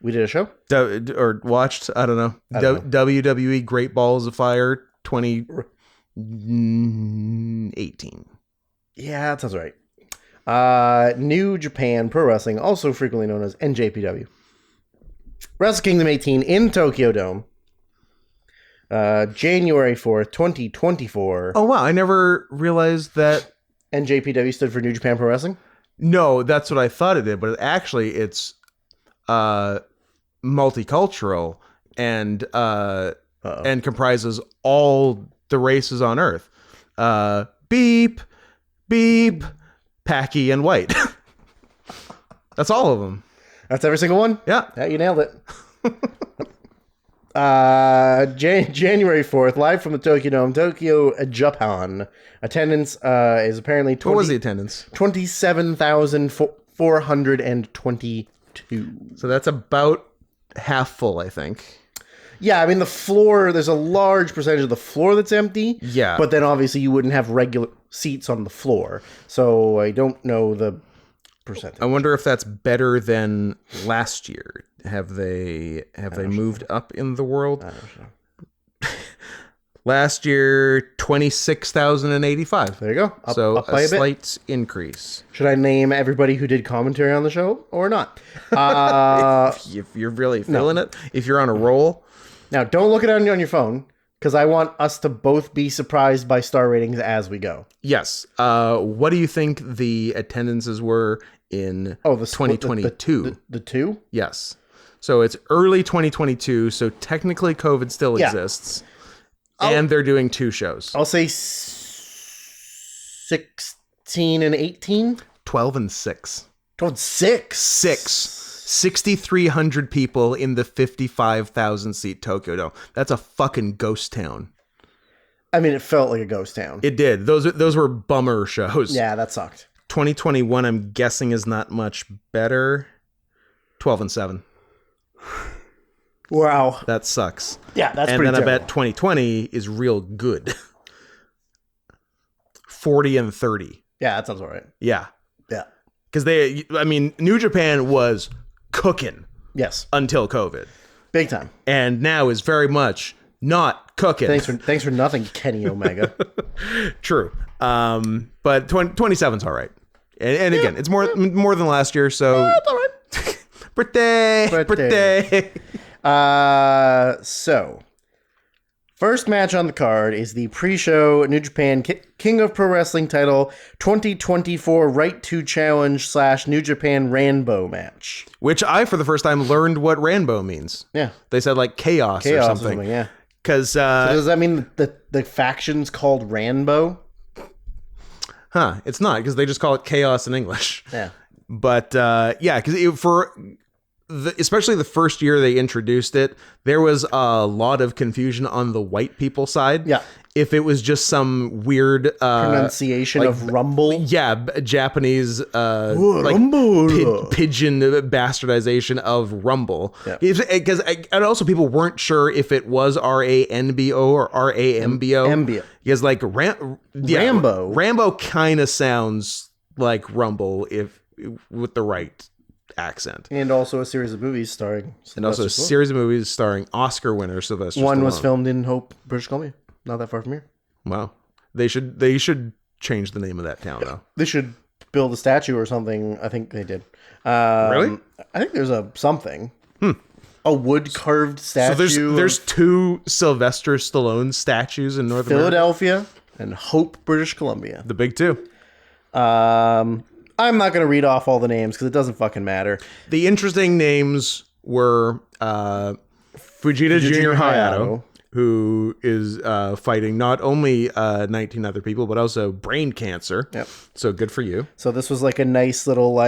We did a show or watched. I don't know. WWE Great Balls of Fire 2018. Yeah, that sounds right. New Japan Pro Wrestling, also frequently known as NJPW. Wrestle Kingdom 18 in Tokyo Dome. January 4th, 2024. Oh, wow. I never realized that. NJPW stood for New Japan Pro Wrestling? No, that's what I thought it did. But actually, it's multicultural and comprises all the races on Earth. Beep. Beep, Packy, and White. That's all of them. That's every single one? Yeah. Yeah, you nailed it. January 4th, live from the Tokyo Dome, Tokyo, Japan. Attendance is apparently... What was the attendance? 27,422. So that's about half full, I think. Yeah, I mean, the floor, there's a large percentage of the floor that's empty. Yeah. But then obviously you wouldn't have regular seats on the floor. So I don't know the percentage. I wonder if that's better than last year. Have they moved up in the world? I don't know. Last year, 26,085. There you go. So up by a a bit. slight increase. Should I name everybody who did commentary on the show or not? If you're really feeling it, if you're on a roll. Now, don't look it on your phone, because I want us to both be surprised by star ratings as we go. Yes. What do you think the attendances were in 2022? The two? Yes. So it's early 2022, so technically COVID still exists. And they're doing two shows. I'll say 16 and 18? 12 and 6. 12 and 6? 6,300 people in the 55,000 seat Tokyo Dome. That's a fucking ghost town. I mean, it felt like a ghost town. It did. Those were bummer shows. Yeah, that sucked. 2021, I'm guessing, is not much better. 12 and 7. Wow. That sucks. Yeah, that's and pretty then terrible. I bet 2020 is real good. 40 and 30. Yeah, that sounds all right. Yeah. Yeah. Because New Japan was cooking. Yes. Until COVID. Big time. And now is very much not cooking. Thanks for nothing, Kenny Omega. True. But 27's all right. And again, it's more than last year, so That's all right. Birthday. So first match on the card is the pre-show New Japan King of Pro Wrestling title 2024 Right to Challenge / New Japan Ranbo match. Which I, for the first time, learned what Ranbo means. Yeah. They said like chaos or something. Yeah. Because So does that mean that the faction's called Ranbo? it's not, because they just call it chaos in English. Yeah. But yeah, because especially the first year they introduced it, there was a lot of confusion on the white people side. Yeah. If it was just some weird Pronunciation of Rumble. Yeah, Japanese Rumble. pigeon bastardization of Rumble. Yeah. Because and also people weren't sure if it was RANBO or RAMBO. MBO. Because like Rambo kind of sounds like Rumble if with the right accent. And also a series of movies starring And also a series of movies starring Oscar winner Sylvester One Stallone. was filmed in Hope, British Columbia. Not that far from here. Wow. They should change the name of that town though. They should build a statue or something. I think they did. Really? I think there's something. A wood carved statue. So there's two Sylvester Stallone statues in North America. Philadelphia and Hope, British Columbia. The big two. I'm not going to read off all the names because it doesn't fucking matter. The interesting names were Fujita Junior Hayato, who is fighting not only 19 other people, but also brain cancer. Yep. So good for you. So this was like a nice little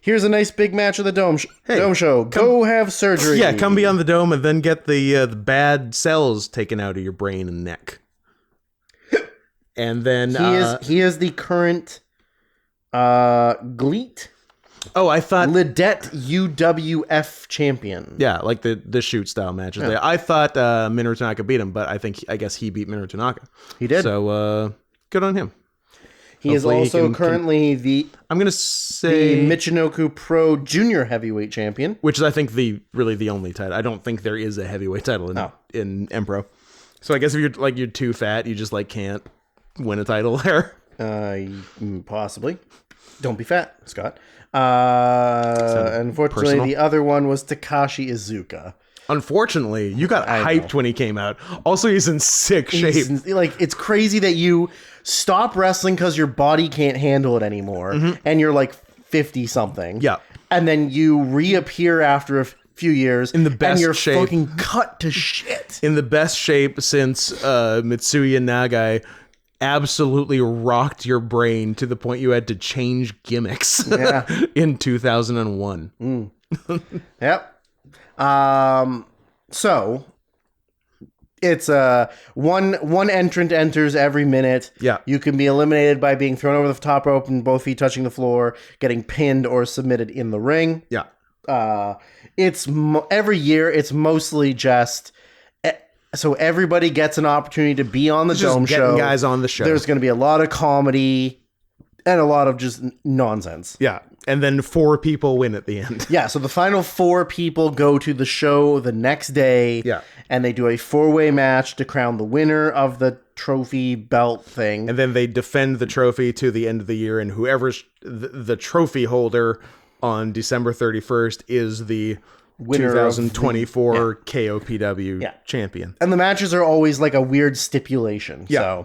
here's a nice big match of the Dome Show. Go have surgery. Yeah, come be on the Dome and then get the bad cells taken out of your brain and neck. And then he is the current GLEAT. Oh, I thought Lidette UWF champion. Yeah, like the shoot style matches. Yeah. I thought Minoru Tanaka beat him, but I guess he beat Minoru Tanaka. He did. So good on him. He Hopefully is also currently the Michinoku Pro Junior Heavyweight Champion, which is I think really the only title. I don't think there is a heavyweight title in Empro. So I guess if you're too fat, you just can't win a title there. Possibly. Don't be fat, Scott. Unfortunately, personal. the other one was Takashi Iizuka. Unfortunately, you got hyped when he came out. Also, he's in sick shape. It's crazy that you stop wrestling because your body can't handle it anymore, and you're 50 something. Yeah, and then you reappear after a few years in the best and you're shape, fucking cut to shit. In the best shape since Mitsuya Nagai absolutely rocked your brain to the point you had to change gimmicks in 2001. Yep. So it's one entrant enters every minute. Yeah. You can be eliminated by being thrown over the top rope and both feet touching the floor, getting pinned or submitted in the ring. Yeah. It's every year it's mostly just so everybody gets an opportunity to be on the Dome Show. Guys on the show. There's going to be a lot of comedy and a lot of just nonsense. Yeah. And then 4 people win at the end. Yeah. So the final 4 people go to the show the next day. Yeah. And they do a 4-way match to crown the winner of the trophy belt thing. And then they defend the trophy to the end of the year. And whoever's the trophy holder on December 31st is the winner 2024 KOPW champion. And the matches are always a weird stipulation. Yeah.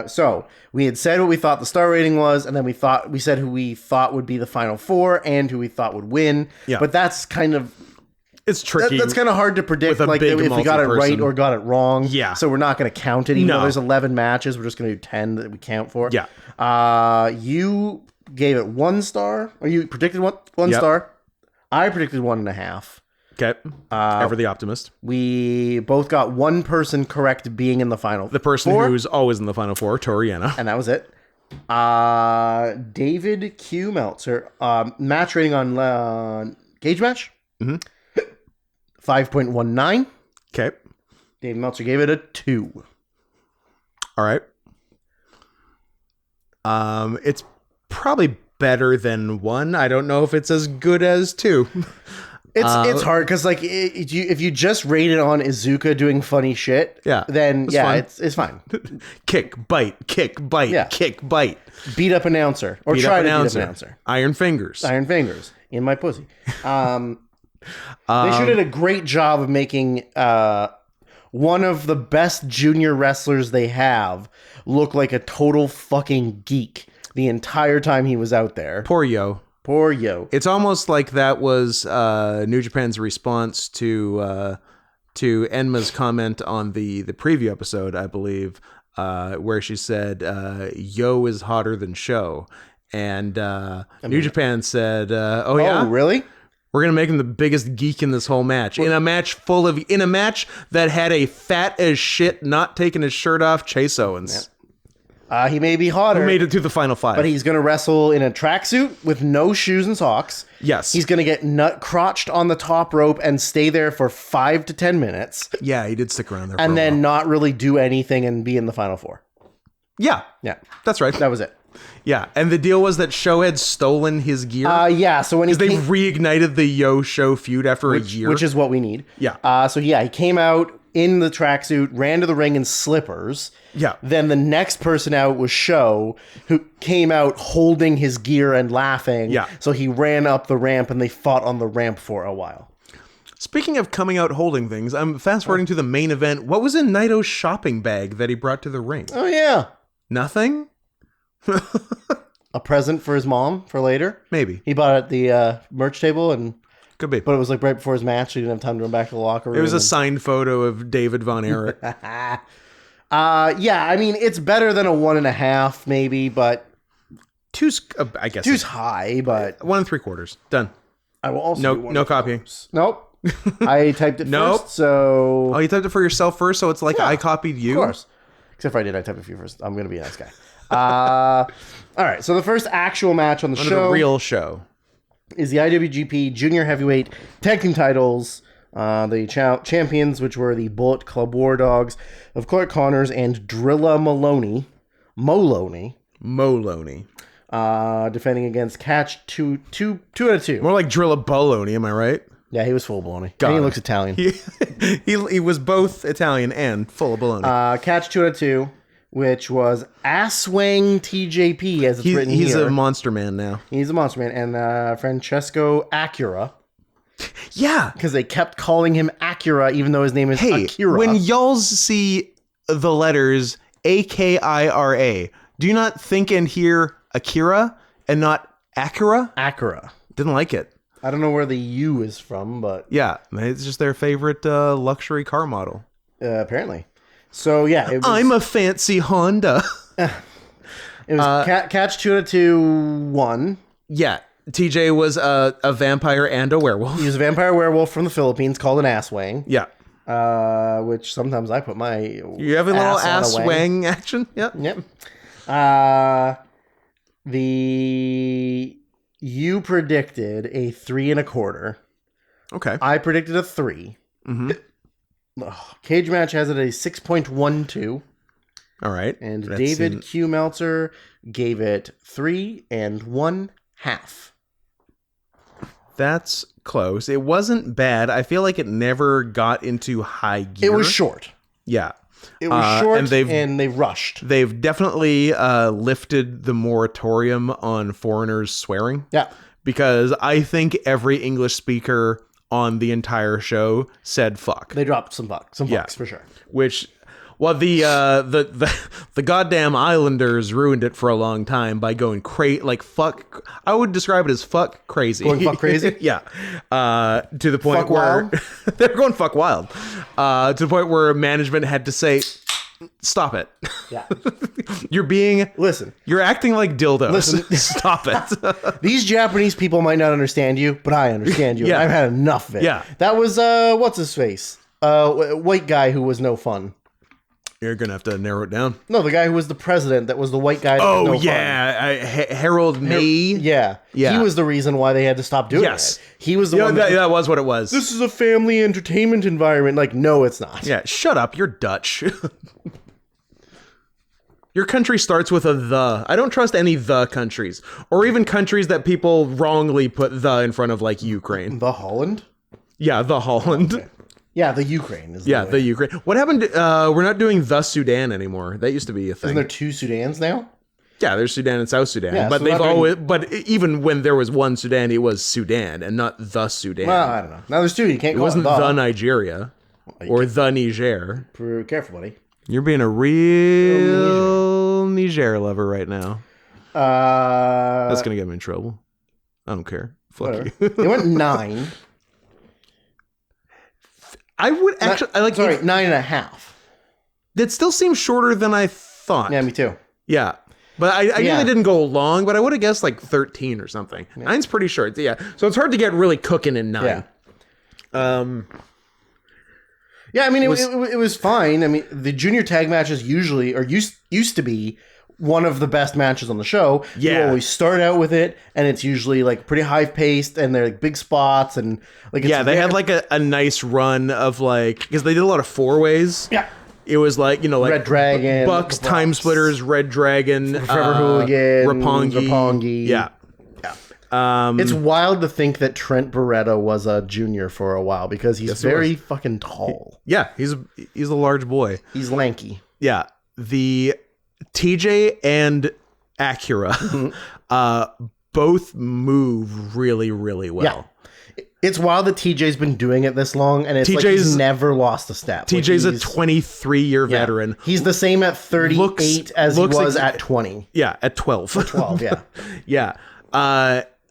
So we had said what we thought the star rating was, and then we said who we thought would be the final 4 and who we thought would win. Yeah. But that's kind of it's tricky. That's kind of hard to predict, if we got it right or got it wrong. Yeah. So we're not going to count it, even though there's 11 matches. We're just going to do 10 that we count for. Yeah. You gave it 1 star, or you predicted one star. I predicted 1.5. Okay. Ever the optimist. We both got one person correct being in the final. The person 4. who's always in the final 4, Toriano. And that was it. David Q. Meltzer. Match rating on Cage Match. 5.19. Okay. David Meltzer gave it a 2. All right. It's probably better than 1. I don't know if it's as good as 2. It's hard because if you just rate it on Iizuka doing funny shit, then fine. it's fine. Kick, bite, kick, bite. Beat up announcer or try to beat up announcer. Iron fingers in my pussy. They did a great job of making one of the best junior wrestlers they have look like a total fucking geek the entire time he was out there. Poor Yo. Poor Yo. It's almost like that was New Japan's response to to Enma's comment on the preview episode, I believe, where she said, "Yo is hotter than show," and New Japan said, "Oh yeah, really? We're gonna make him the biggest geek in this whole match. In a match that had a fat as shit, not taking his shirt off, Chase Owens. He may be hotter. Who made it to the final 5. But he's going to wrestle in a tracksuit with no shoes and socks. Yes. He's going to get nut crotched on the top rope and stay there for 5 to 10 minutes. Yeah, he did stick around there. And then not really do anything and be in the final 4. Yeah. Yeah. That's right. That was it. Yeah. And the deal was that Show had stolen his gear. Yeah. So when they reignited the Yo Show feud after a year. Which is what we need. Yeah. So yeah, he came out in the tracksuit, ran to the ring in slippers. Yeah. Then the next person out was Show, who came out holding his gear and laughing. Yeah. So he ran up the ramp and they fought on the ramp for a while. Speaking of coming out holding things, I'm fast forwarding to the main event. What was in Naito's shopping bag that he brought to the ring? Oh, yeah. Nothing? A present for his mom for later. Maybe. He bought it at the merch table, Could be. but it was like right before his match, so he didn't have time to run back to the locker room. It was a signed photo of David Von Erich. Yeah, I mean, it's better than a 1.5, maybe, but Two's, I guess. two's high, but 1 3/4. Done. I will also do one No of copying. those. Nope. I typed it Nope. first, so... Oh, you typed it for yourself first, so it's like Yeah, I copied you? Of course. Except for I typed it for you first. I'm going to be a nice guy. All right, so the first actual match on the show... The real show. ...is the IWGP Junior Heavyweight Tag Team titles. The champions, which were the Bullet Club War Dogs of Clark Connors and Drilla Moloney, defending against Catch 2 out of 2. More like Drilla Bologna, am I right? Yeah, he was full of baloney. Got And he it. looks Italian. He was both Italian and full of bologna. Catch 2 out of 2, which was Asswang TJP, as it's written he's here. a monster man now. He's a monster man. And Francesco Acura, Yeah. because they kept calling him Acura, even though his name is Akira. When y'all see the letters Akira, do you not think and hear Akira and not Acura? Acura. Didn't like it. I don't know where the U is from, but... Yeah, it's just their favorite luxury car model. apparently. So, yeah. It was, I'm a fancy Honda. It was Catch 2 out of 2 won. Yeah, TJ was a vampire and a werewolf. He was a vampire werewolf from the Philippines called an asswang. Yeah. Which sometimes I put my You have a little ass wang action? Yeah. Yep. You predicted a 3 1/4. Okay. I predicted a 3. Mm-hmm. Cage Match has it a 6.12. All right. And That's David Q. Meltzer gave it 3 1/2. That's close. It wasn't bad. I feel like it never got into high gear. It was short. Yeah. It was short, and they rushed. They've definitely lifted the moratorium on foreigners swearing. Yeah. Because I think every English speaker on the entire show said fuck. They dropped some fucks for sure. Which, well, the goddamn Islanders ruined it for a long time by going fuck. I would describe it as fuck crazy. Going fuck crazy? Yeah. To the point Fuck where wild? they're going fuck wild. To the point where management had to say, stop it. Yeah. You're acting like dildos. Listen. Stop it. These Japanese people might not understand you, but I understand you. Yeah. And I've had enough of it. Yeah. That was, what's his face? White guy who was no fun. You're going to have to narrow it down. No, the guy who was the president that was the white guy that was no fun. Harold May. Yeah. Yeah. He was the reason why they had to stop doing it. He was the one that was what it was. this is a family entertainment environment. Like, no, it's not. Yeah, shut up. You're Dutch. Your country starts with a the. I don't trust any the countries. Or even countries that people wrongly put the in front of, like Ukraine. The Holland? Yeah, the Holland. Okay. Yeah, the Ukraine is Yeah, the Ukraine. What happened to, we're not doing the Sudan anymore. That used to be a thing. Isn't there 2 Sudans now? Yeah, there's Sudan and South Sudan. Yeah, but so they've not doing- always but even when there was one Sudan, it was Sudan and not the Sudan. Well, I don't know. Now there's 2. You can't It call wasn't it the Nigeria or the Niger. Be careful, buddy. You're being a real Niger lover right now. That's gonna get me in trouble. I don't care. Fuck whatever. you. They went 9. I would actually... I like. Sorry, 9.5. That still seems shorter than I thought. Yeah, me too. Yeah. But I knew they didn't go long, but I would have guessed like 13 or something. Yeah. 9's pretty short. Yeah. So it's hard to get really cooking in 9. Yeah. Yeah, I mean, it was fine. I mean, the junior tag matches usually, or used to be, one of the best matches on the show. Yeah. You always start out with it, and it's usually like pretty high paced, and they're like big spots, and like it's they had like a nice run of like, because they did a lot of 4-ways. Yeah. It was like, like Red Dragon, Bucks, Time Splitters, Red Dragon, Forever Hooligan, Roppongi. Yeah. It's wild to think that Trent Barreto was a junior for a while because he's very fucking tall. Yeah, he's a large boy. He's lanky. Yeah. The TJ and Acura both move really, really well. Yeah. It's wild that TJ's been doing it this long, and it's like he's never lost a step. TJ's a 23-year veteran. He's the same at 38 as he was at 20. Yeah, at 12. 12, yeah. Yeah.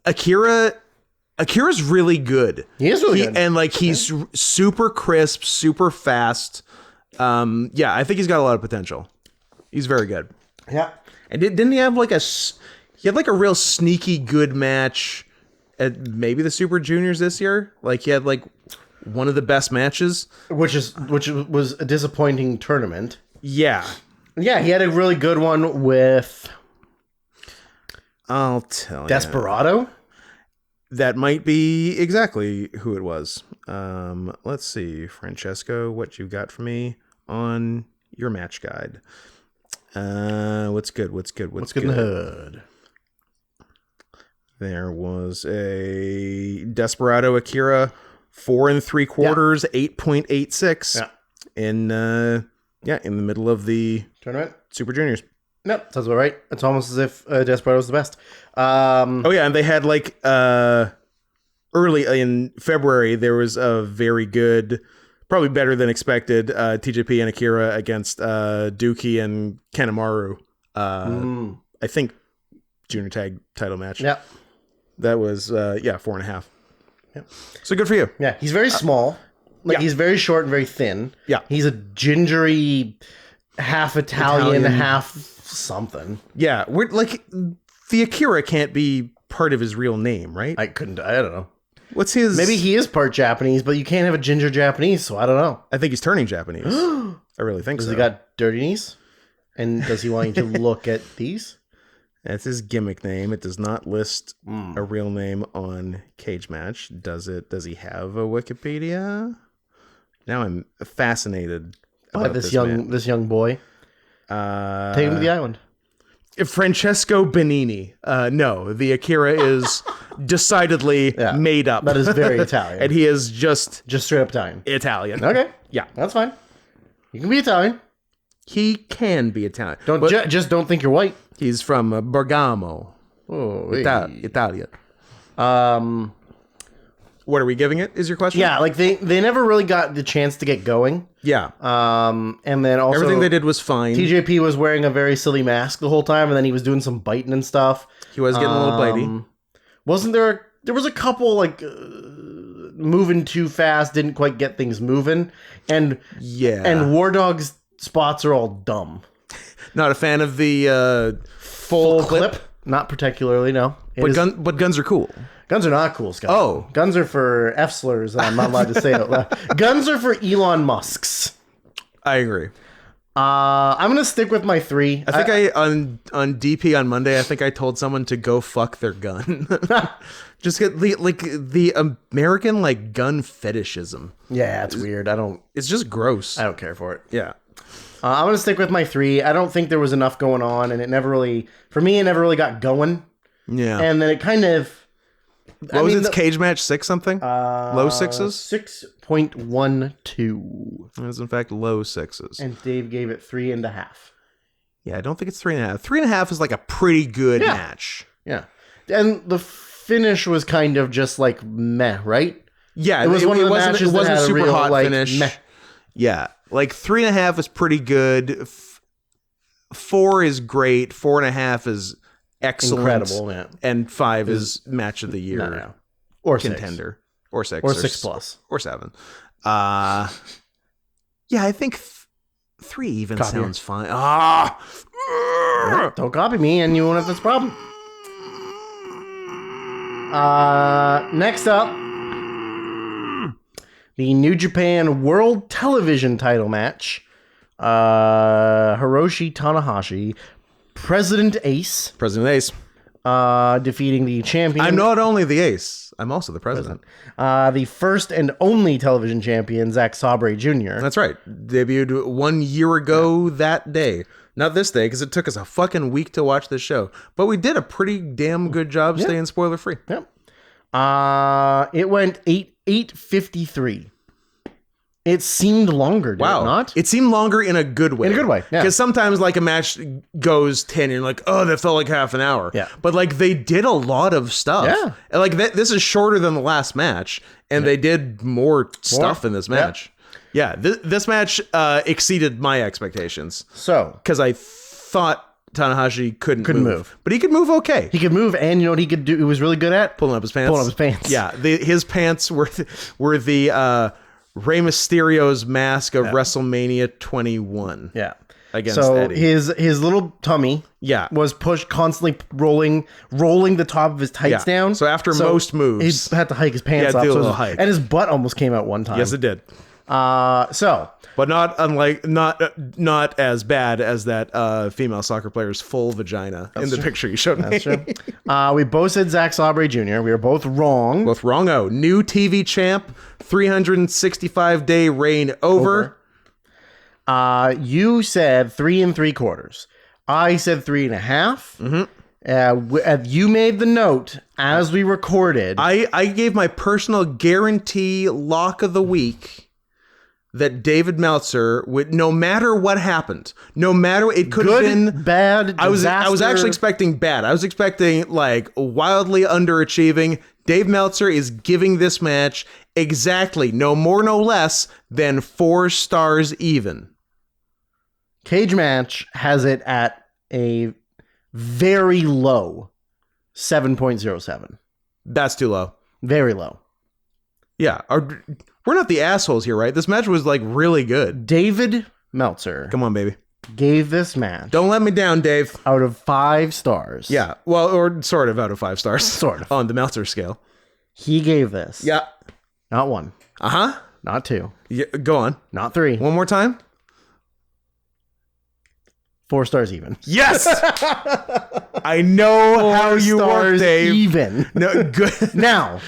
Akira's really good. He is really good. And like he's super crisp, super fast. I think he's got a lot of potential. He's very good. Yeah. And didn't he have like a real sneaky good match at maybe the Super Juniors this year? Like he had like one of the best matches, which was a disappointing tournament. Yeah. Yeah, he had a really good one with I'll tell you. Desperado? That might be exactly who it was. Let's see, Francesco, what you got for me on your match guide? What's good in the hood? There was a Desperado Akira 4 3/4, 8.86 in the middle of the tournament Super Juniors. Nope, sounds about right. It's almost as if Desperado was the best. And they had like early in February there was a very good, probably better than expected, TJP and Akira against Dookie and Kanemaru. I think junior tag title match. Yeah. That was 4.5. Yeah. So good for you. Yeah, he's very small. He's very short and very thin. Yeah. He's a gingery, half Italian, half something. Yeah, we're like the Akira can't be part of his real name, right? I don't know. What's his? Maybe he is part Japanese, but you can't have a ginger Japanese, so I don't know. I think he's turning Japanese. I really think so. Does he got dirty knees? And does he want you to look at these? That's his gimmick name. It does not list a real name on Cage Match. Does it? Does he have a Wikipedia? Now I'm fascinated by this young boy. Take him to the island. Francesco Benini. No, the Akira is decidedly made up. That is very Italian. And he is just straight up Italian. Okay. Yeah, that's fine. You can be Italian. He can be Italian. Just don't think you're white. He's from Bergamo. Oh, Italian. What are we giving it? Is your question? Yeah, like they never really got the chance to get going. Yeah. And then also everything they did was fine. TJP was wearing a very silly mask the whole time, and then he was doing some biting and stuff. He was getting a little bitey. Wasn't there? There was a couple like moving too fast, didn't quite get things moving, and War Dog's spots are all dumb. Not a fan of the full clip. Not particularly, no. But guns are cool. Guns are not cool, Scott. Oh. Guns are for F slurs that I'm not allowed to say out loud. Guns are for Elon Musk's. I agree. I'm going to stick with my 3. I think on DP on Monday, I think I told someone to go fuck their gun. Just get the American gun fetishism. Yeah, it's weird. It's just gross. I don't care for it. Yeah. I'm going to stick with my 3. I don't think there was enough going on, and it never really got going. Yeah. And then it kind of... What was its Cage Match? 6 something? Low 6s? 6.12. It was in fact low 6s. And Dave gave it 3.5. Yeah, I don't think it's 3.5. 3.5 is like a pretty good match. Yeah. And the finish was kind of just meh, right? Yeah, it was one of the matches it wasn't that a super real, hot finish. Meh. Yeah, 3.5 is pretty good. 4 is great. 4.5 is excellent. Incredible, man. And 5 is match of the year. Or contender. 6. Or 6. Or 6 plus. Or 7. Yeah, I think 3 even Copy sounds fine. Don't copy me, and you won't have this problem. Next up, the New Japan World Television Title match. Hiroshi Tanahashi, President Ace, defeating the champion. I'm not only the ace, I'm also the president. The first and only television champion, Zack Sabre Jr. That's right. Debuted 1 year ago that day. Not this day, because it took us a fucking week to watch this show. But we did a pretty damn good job staying spoiler free. Yep. It went 8:53. It seemed longer, did it not? It seemed longer in a good way. In a good way, yeah. Because sometimes like a match goes 10 and you're like, oh, that felt like half an hour. Yeah. But like they did a lot of stuff. Yeah. And like this is shorter than the last match. And they did more stuff in this match. Yeah. This match exceeded my expectations. So. Because I thought Tanahashi couldn't move. But he could move okay. He could move, and you know what he could do? He was really good at? Pulling up his pants. Yeah. His pants were the Rey Mysterio's mask of WrestleMania 21. Yeah. Against Eddie. So his little tummy was pushed, constantly rolling the top of his tights down. So after most moves, he had to hike his pants up. Do a little hike. And his butt almost came out one time. Yes, it did. But not as bad as that female soccer player's full vagina in the picture you showed me. That's true. We both said Zack Sabre Jr. We were both wrong. Both wrong-o. New TV champ, 365-day reign over. You said 3 3/4. I said 3.5. Mm-hmm. You made the note as we recorded. I gave my personal guarantee lock of the week that David Meltzer would, no matter what happened, it could have been bad, disaster. I was actually expecting bad. I was expecting like wildly underachieving. Dave Meltzer is giving this match exactly, no more, no less than 4 stars even. Cage Match has it at a very low 7.07. That's too low. Very low. Yeah. We're not the assholes here, right? This match was like really good. David Meltzer. Come on, baby. Gave this match. Don't let me down, Dave. Out of 5 stars. Yeah. Well, or sort of out of 5 stars. Sort of. On the Meltzer scale. He gave this. Yeah. Not 1. Uh-huh. Not 2. Yeah, go on. Not 3. One more time. 4 stars even. Yes! I know how you work, Dave. Even. No, good. Now,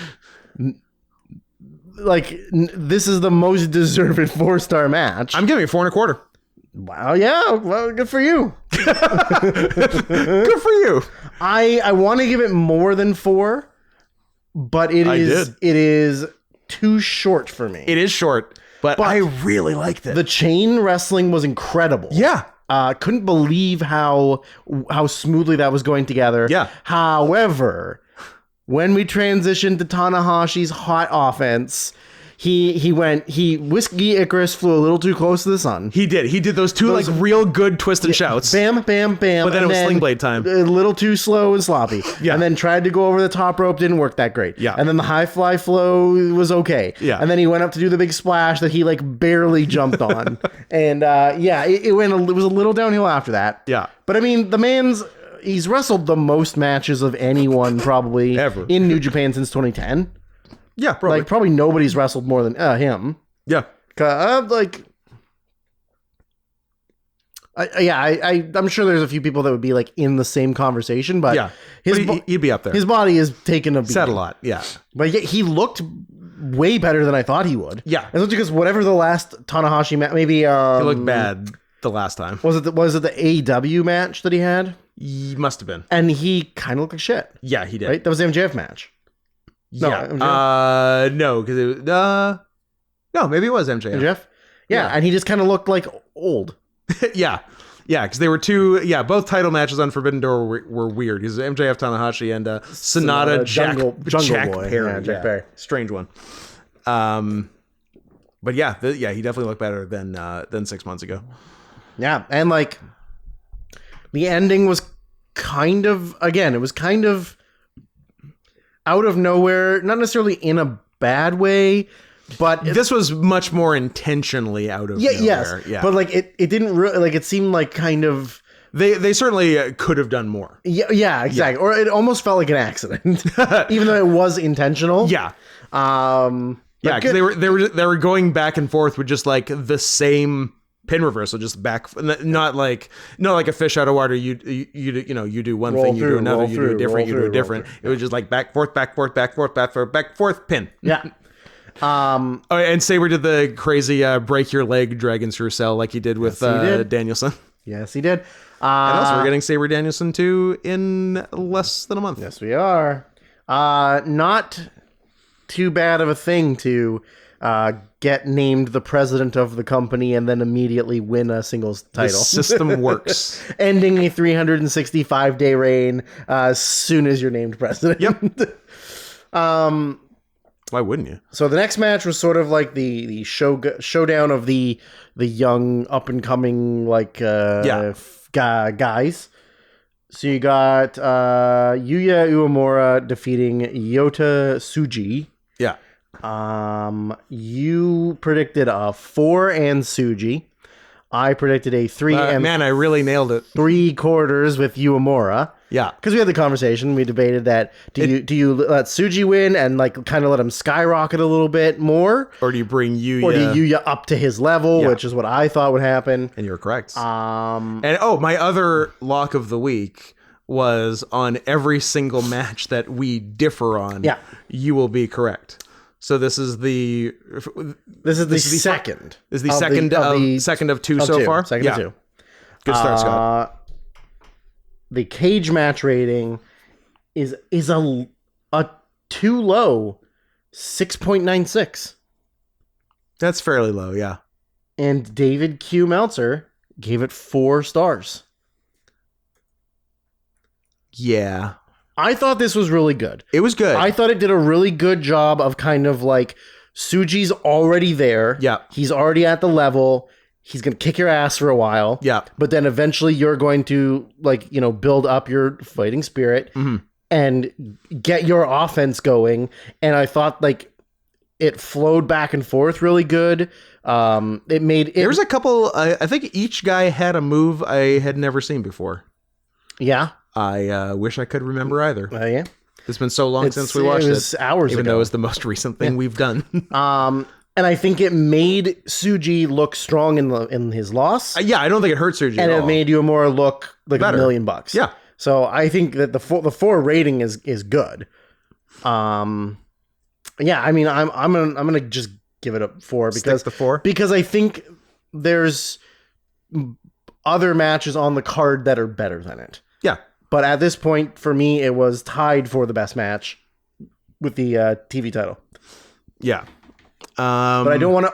this is the most deserved 4-star match. I'm giving it 4 1/4. Wow, yeah. Well, good for you. Good for you. I want to give it more than 4, but it is too short for me. It is short, but I really liked it. The chain wrestling was incredible. Yeah. Couldn't believe how smoothly that was going together. Yeah. However, when we transitioned to Tanahashi's hot offense, he Whiskey Icarus flew a little too close to the sun. He did those two like real good twist and shouts. Bam, bam, bam. But then it was Sling Blade time. A little too slow and sloppy. Yeah. And then tried to go over the top rope, didn't work that great. Yeah. And then the high fly flow was okay. Yeah. And then he went up to do the big splash that he like barely jumped on. And it was a little downhill after that. Yeah. But I mean, he's wrestled the most matches of anyone probably ever in New Japan since 2010. Yeah, probably. Like probably nobody's wrestled more than him. Yeah. I'm sure there's a few people that would be like in the same conversation, but yeah, he'd be up there. His body is taken a beat. Said a lot, yeah. But yet he looked way better than I thought he would. Yeah, it's because whatever the last Tanahashi match, maybe he looked bad the last time. Was it the AEW match that he had? He must have been, and he kind of looked like shit. Yeah, he did. Right, that was the MJF match. Yeah. No, because it was no, maybe it was MJF. MJF? Yeah, and he just kind of looked like old. Yeah, because they were both title matches on Forbidden Door were weird. He's MJF Tanahashi and Sonata Jungle Jack Boy. Perry. Yeah, Jack Perry. Strange one. But he definitely looked better than 6 months ago. Yeah, and like the ending was kind of out of nowhere, not necessarily in a bad way, But This was much more intentionally out of nowhere. yes. Yeah. But like it didn't really like it seemed like kind of They certainly could have done more. yeah, exactly. Or it almost felt like an accident, even though it was intentional. Yeah. But Yeah, because they were going back and forth with just like the same pin reversal, just back, not like a fish out of water. You do one Roll thing, you through, do another, roll you through, do a different, roll you do through, a different. roll It was just like back, forth, pin. Yeah. Oh, and Sabre did the crazy break your leg dragon through cell like he did with he did. Danielson. Yes, he did. And also, we're getting Sabre Danielson too in less than a month. Yes, we are. Not too bad of a thing to get named the president of the company and then immediately win a singles The title. system works. Ending a 365-day reign as soon as you're named president. Yep. Why wouldn't you? So the next match was sort of like the showdown of the young up and coming guys. So you got Yuya Uemura defeating Yota Tsuji. Yeah. You predicted a 4 and Tsuji. I predicted a 3 and Man, I really nailed it. 3/4 with Uemura. Yeah. Because we had the conversation, we debated that do you let Tsuji win and like kind of let him skyrocket a little bit more, Or do you bring Yuya? or do you Yuya up to his level, Yeah. which is what I thought would happen. And you're correct. Um, And my other lock of the week was on every single match that we differ on. Yeah. You will be correct. So this is the second. Is the second of two so far? Second of two. Good start, Scott. The cage match rating is a too low 6.96. That's fairly low, yeah. And David Q. Meltzer gave it 4 stars. Yeah. I thought this was really good. It was good. I thought it did a really good job of kind of like Suji's already there. Yeah. He's already at the level. He's going to kick your ass for a while. Yeah. But then eventually you're going to build up your fighting spirit and get your offense going. And I thought like it flowed back and forth really good. It made it. There was a couple, I think each guy had a move I had never seen before. Yeah. I wish I could remember either. Yeah. It's been so long since we watched it. It was hours even ago. though it was the most recent thing we've done. And I think it made Tsuji look strong in his loss. Yeah, I don't think it hurt Sergio. And it made Uemura look like Better. $1 million bucks. Yeah. So I think that the 4 rating is good. Yeah, I mean I'm gonna just give it a 4 because the 4? Because I think there's other matches on the card that are better than it. Yeah. But at this point, for me, it was tied for the best match with the TV title. Yeah. But I don't want to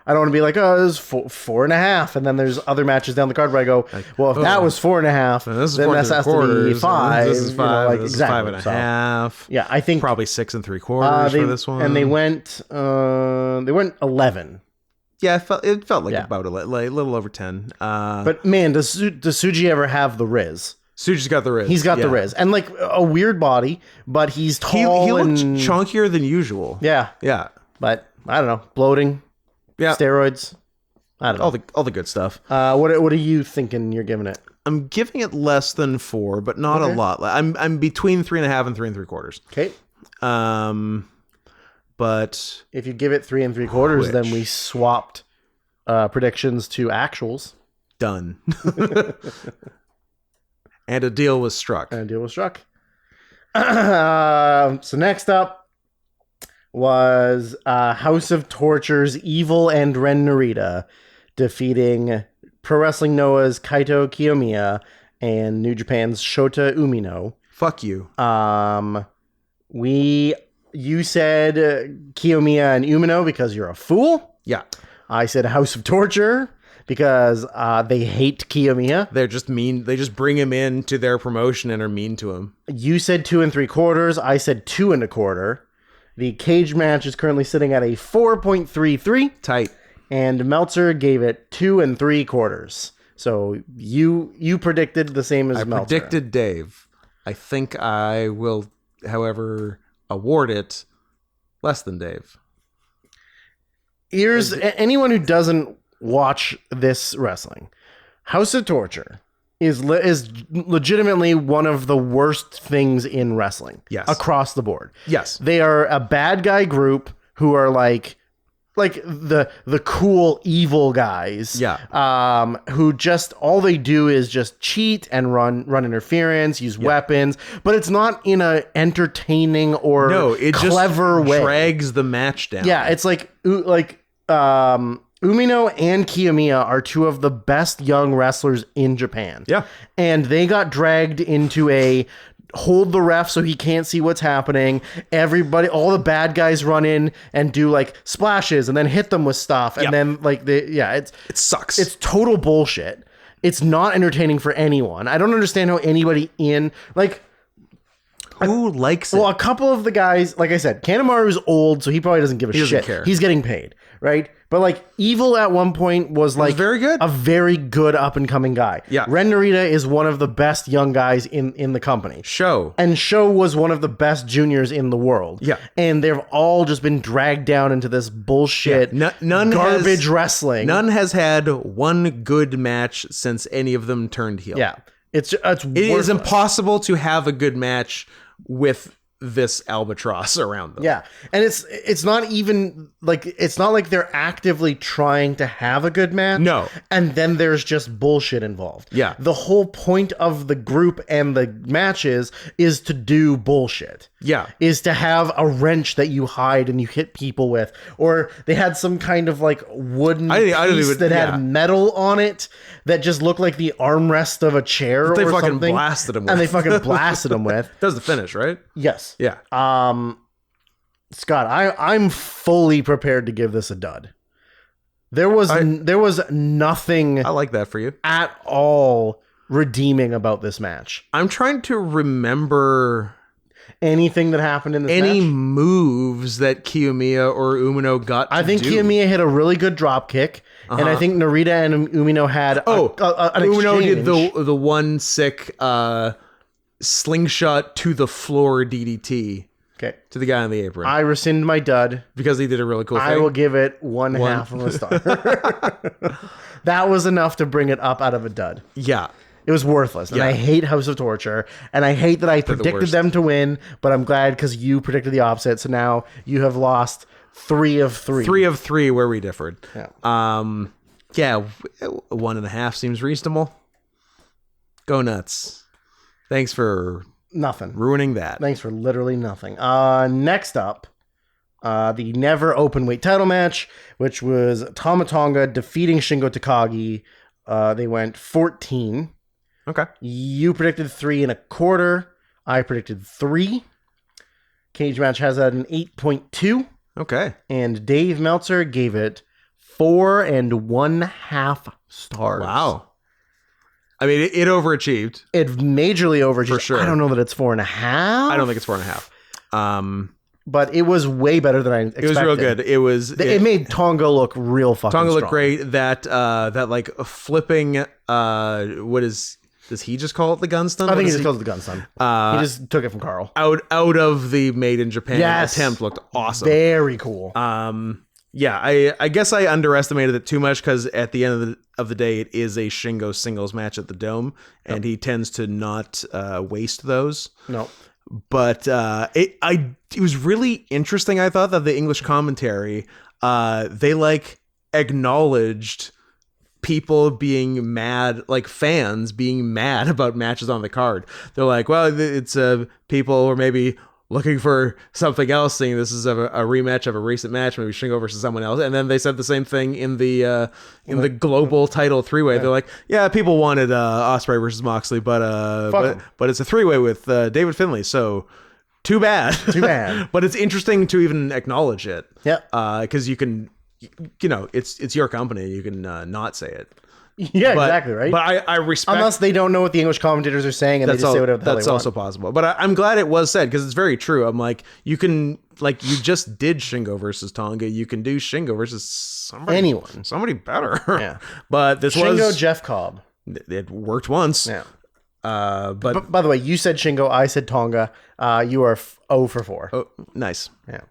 I don't want to be like, oh, this is 4.5, and then there's other matches down the card where I go, well, if that was 4.5, then that has to be 5. This is 5. This exactly. is 5.5. So, yeah, I think probably 6 3/4 for this one. And they went 11. Yeah, it felt like about a little over 10. But man, does Tsuji ever have the Riz? Suji's got the Riz. He's got the Riz, and like a weird body, but he's tall. He looked chunkier than usual. Yeah, yeah. But I don't know, bloating. Yeah, steroids. I don't know. All the good stuff. What are you thinking? You're giving it? I'm giving it less than 4, but not a lot. I'm between 3.5 and 3 3/4. Okay. But if you give it 3 3/4, then we swapped predictions to actuals. Done. And a deal was struck. So next up was House of Torture's Evil and Ren Narita defeating Pro Wrestling Noah's Kaito Kiyomiya and New Japan's Shota Umino. Fuck you. You said Kiyomiya and Umino because you're a fool. Yeah. I said House of Torture because they hate Kiyomiya. They're just mean. They just bring him into their promotion and are mean to him. You said 2 3/4. I said 2 1/4. The cage match is currently sitting at a 4.33. Tight. And Meltzer gave it 2 3/4. So you predicted the same as Meltzer. I predicted Dave. I think I will, however, award it less than Dave. Here's anyone who doesn't watch this wrestling. House of Torture is legitimately one of the worst things in wrestling. Yes. Across the board. Yes. They are a bad guy group who are like the cool evil guys. Yeah. Who just all they do is just cheat and run interference, use weapons, but it's not in a entertaining or clever way. Drags the match down. Yeah, it's like Umino and Kiyomiya are two of the best young wrestlers in Japan. Yeah. And they got dragged into a hold the ref so he can't see what's happening. Everybody, all the bad guys run in and do like splashes and then hit them with stuff. And then like it sucks. It's total bullshit. It's not entertaining for anyone. I don't understand how anybody who likes it? Well, a couple of the guys, like I said, Kanemaru's old, so he probably doesn't give a shit. Doesn't care. He's getting paid, right? But like Evil at one point was very good. a very good up and coming guy. Yeah. Ren Narita is one of the best young guys in the company. And Sho was one of the best juniors in the world. Yeah. And they've all just been dragged down into this bullshit garbage wrestling. None has had one good match since any of them turned heel. Yeah. It is impossible to have a good match with this albatross around them. Yeah. And it's not even like, it's not like they're actively trying to have a good match. No. And then there's just bullshit involved. Yeah. The whole point of the group and the matches is to do bullshit. Yeah. Is to have a wrench that you hide and you hit people with. Or they had some kind of like wooden piece that had metal on it that just looked like the armrest of a chair or something. They fucking blasted them with. And they fucking blasted them with. That was the finish, right? Yes. Yeah. Scott, I'm fully prepared to give this a dud. There was nothing I like that for you at all redeeming about this match. I'm trying to remember anything that happened in this match. Moves that Kiyomiya or Umino got to I think do. Kiyomiya hit a really good drop kick, and I think Narita and Umino had an Umino exchange. did the one sick slingshot to the floor DDT. Okay. To the guy on the apron. I rescind my dud. Because he did a really cool thing. I will give it one half of a star. That was enough to bring it up out of a dud. Yeah. It was worthless. And I hate House of Torture. And I hate that I predicted them to win, but I'm glad because you predicted the opposite. So now you have lost 3 of 3. 3 of 3 where we differed. Yeah. 1.5 seems reasonable. Go nuts. Thanks for nothing ruining that. Thanks for literally nothing. Next up, the never open weight title match, which was Tama Tonga defeating Shingo Takagi. They went 14. Okay. You predicted 3 1/4. I predicted 3. Cage match has an 8.2. Okay. And Dave Meltzer gave it 4 1/2 stars. Wow. I mean, it overachieved. It majorly overachieved. For sure. I don't know that it's 4.5. I don't think it's 4.5. But it was way better than I expected. It was real good. It made Tonga look real fucking Tonga strong. looked great. That like flipping, does he just call it the gun stun? I think he just calls it the gun stun. He just took it from Carl. Out of the made in Japan attempt looked awesome. Very cool. Yeah, I guess I underestimated it too much because at the end of the day, it is a Shingo singles match at the Dome, and he tends to not waste those. No. But it was really interesting. I thought that the English commentary, they like acknowledged people being mad, like fans being mad about matches on the card. They're like, well, it's people who are maybe looking for something else, saying this is a rematch of a recent match, maybe Shingo versus someone else. And then they said the same thing in the global title 3-way. Yeah. They're like, yeah, people wanted Ospreay versus Moxley, but it's a 3-way with David Finlay, so too bad. Too bad. But it's interesting to even acknowledge it. Yeah. Because you can, it's your company. You can not say it. Yeah, exactly, right? But I respect... Unless they don't know what the English commentators are saying and they just say whatever the hell they want. That's also possible. But I'm glad it was said because it's very true. I'm like, you can... Like, you just did Shingo versus Tonga. You can do Shingo versus somebody better. Yeah. But this Shingo, Jeff Cobb. It worked once. Yeah. But by the way, you said Shingo, I said Tonga. You are 0 for 4. Oh, nice. Yeah.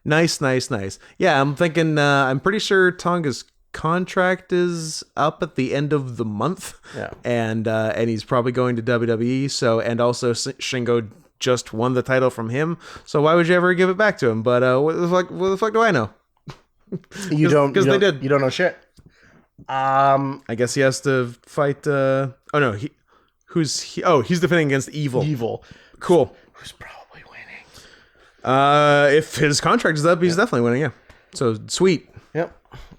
Nice. Yeah, I'm thinking. I'm pretty sure Tonga's contract is up at the end of the month. Yeah. and he's probably going to WWE. So, and also Shingo just won the title from him. So why would you ever give it back to him? But what the fuck do I know? You don't, because they did. You don't know shit. I guess he has to fight. Oh no, he's defending against Evil. Evil. Cool. Who's probably winning? If his contract is up, he's definitely winning. Yeah. So sweet. Yep.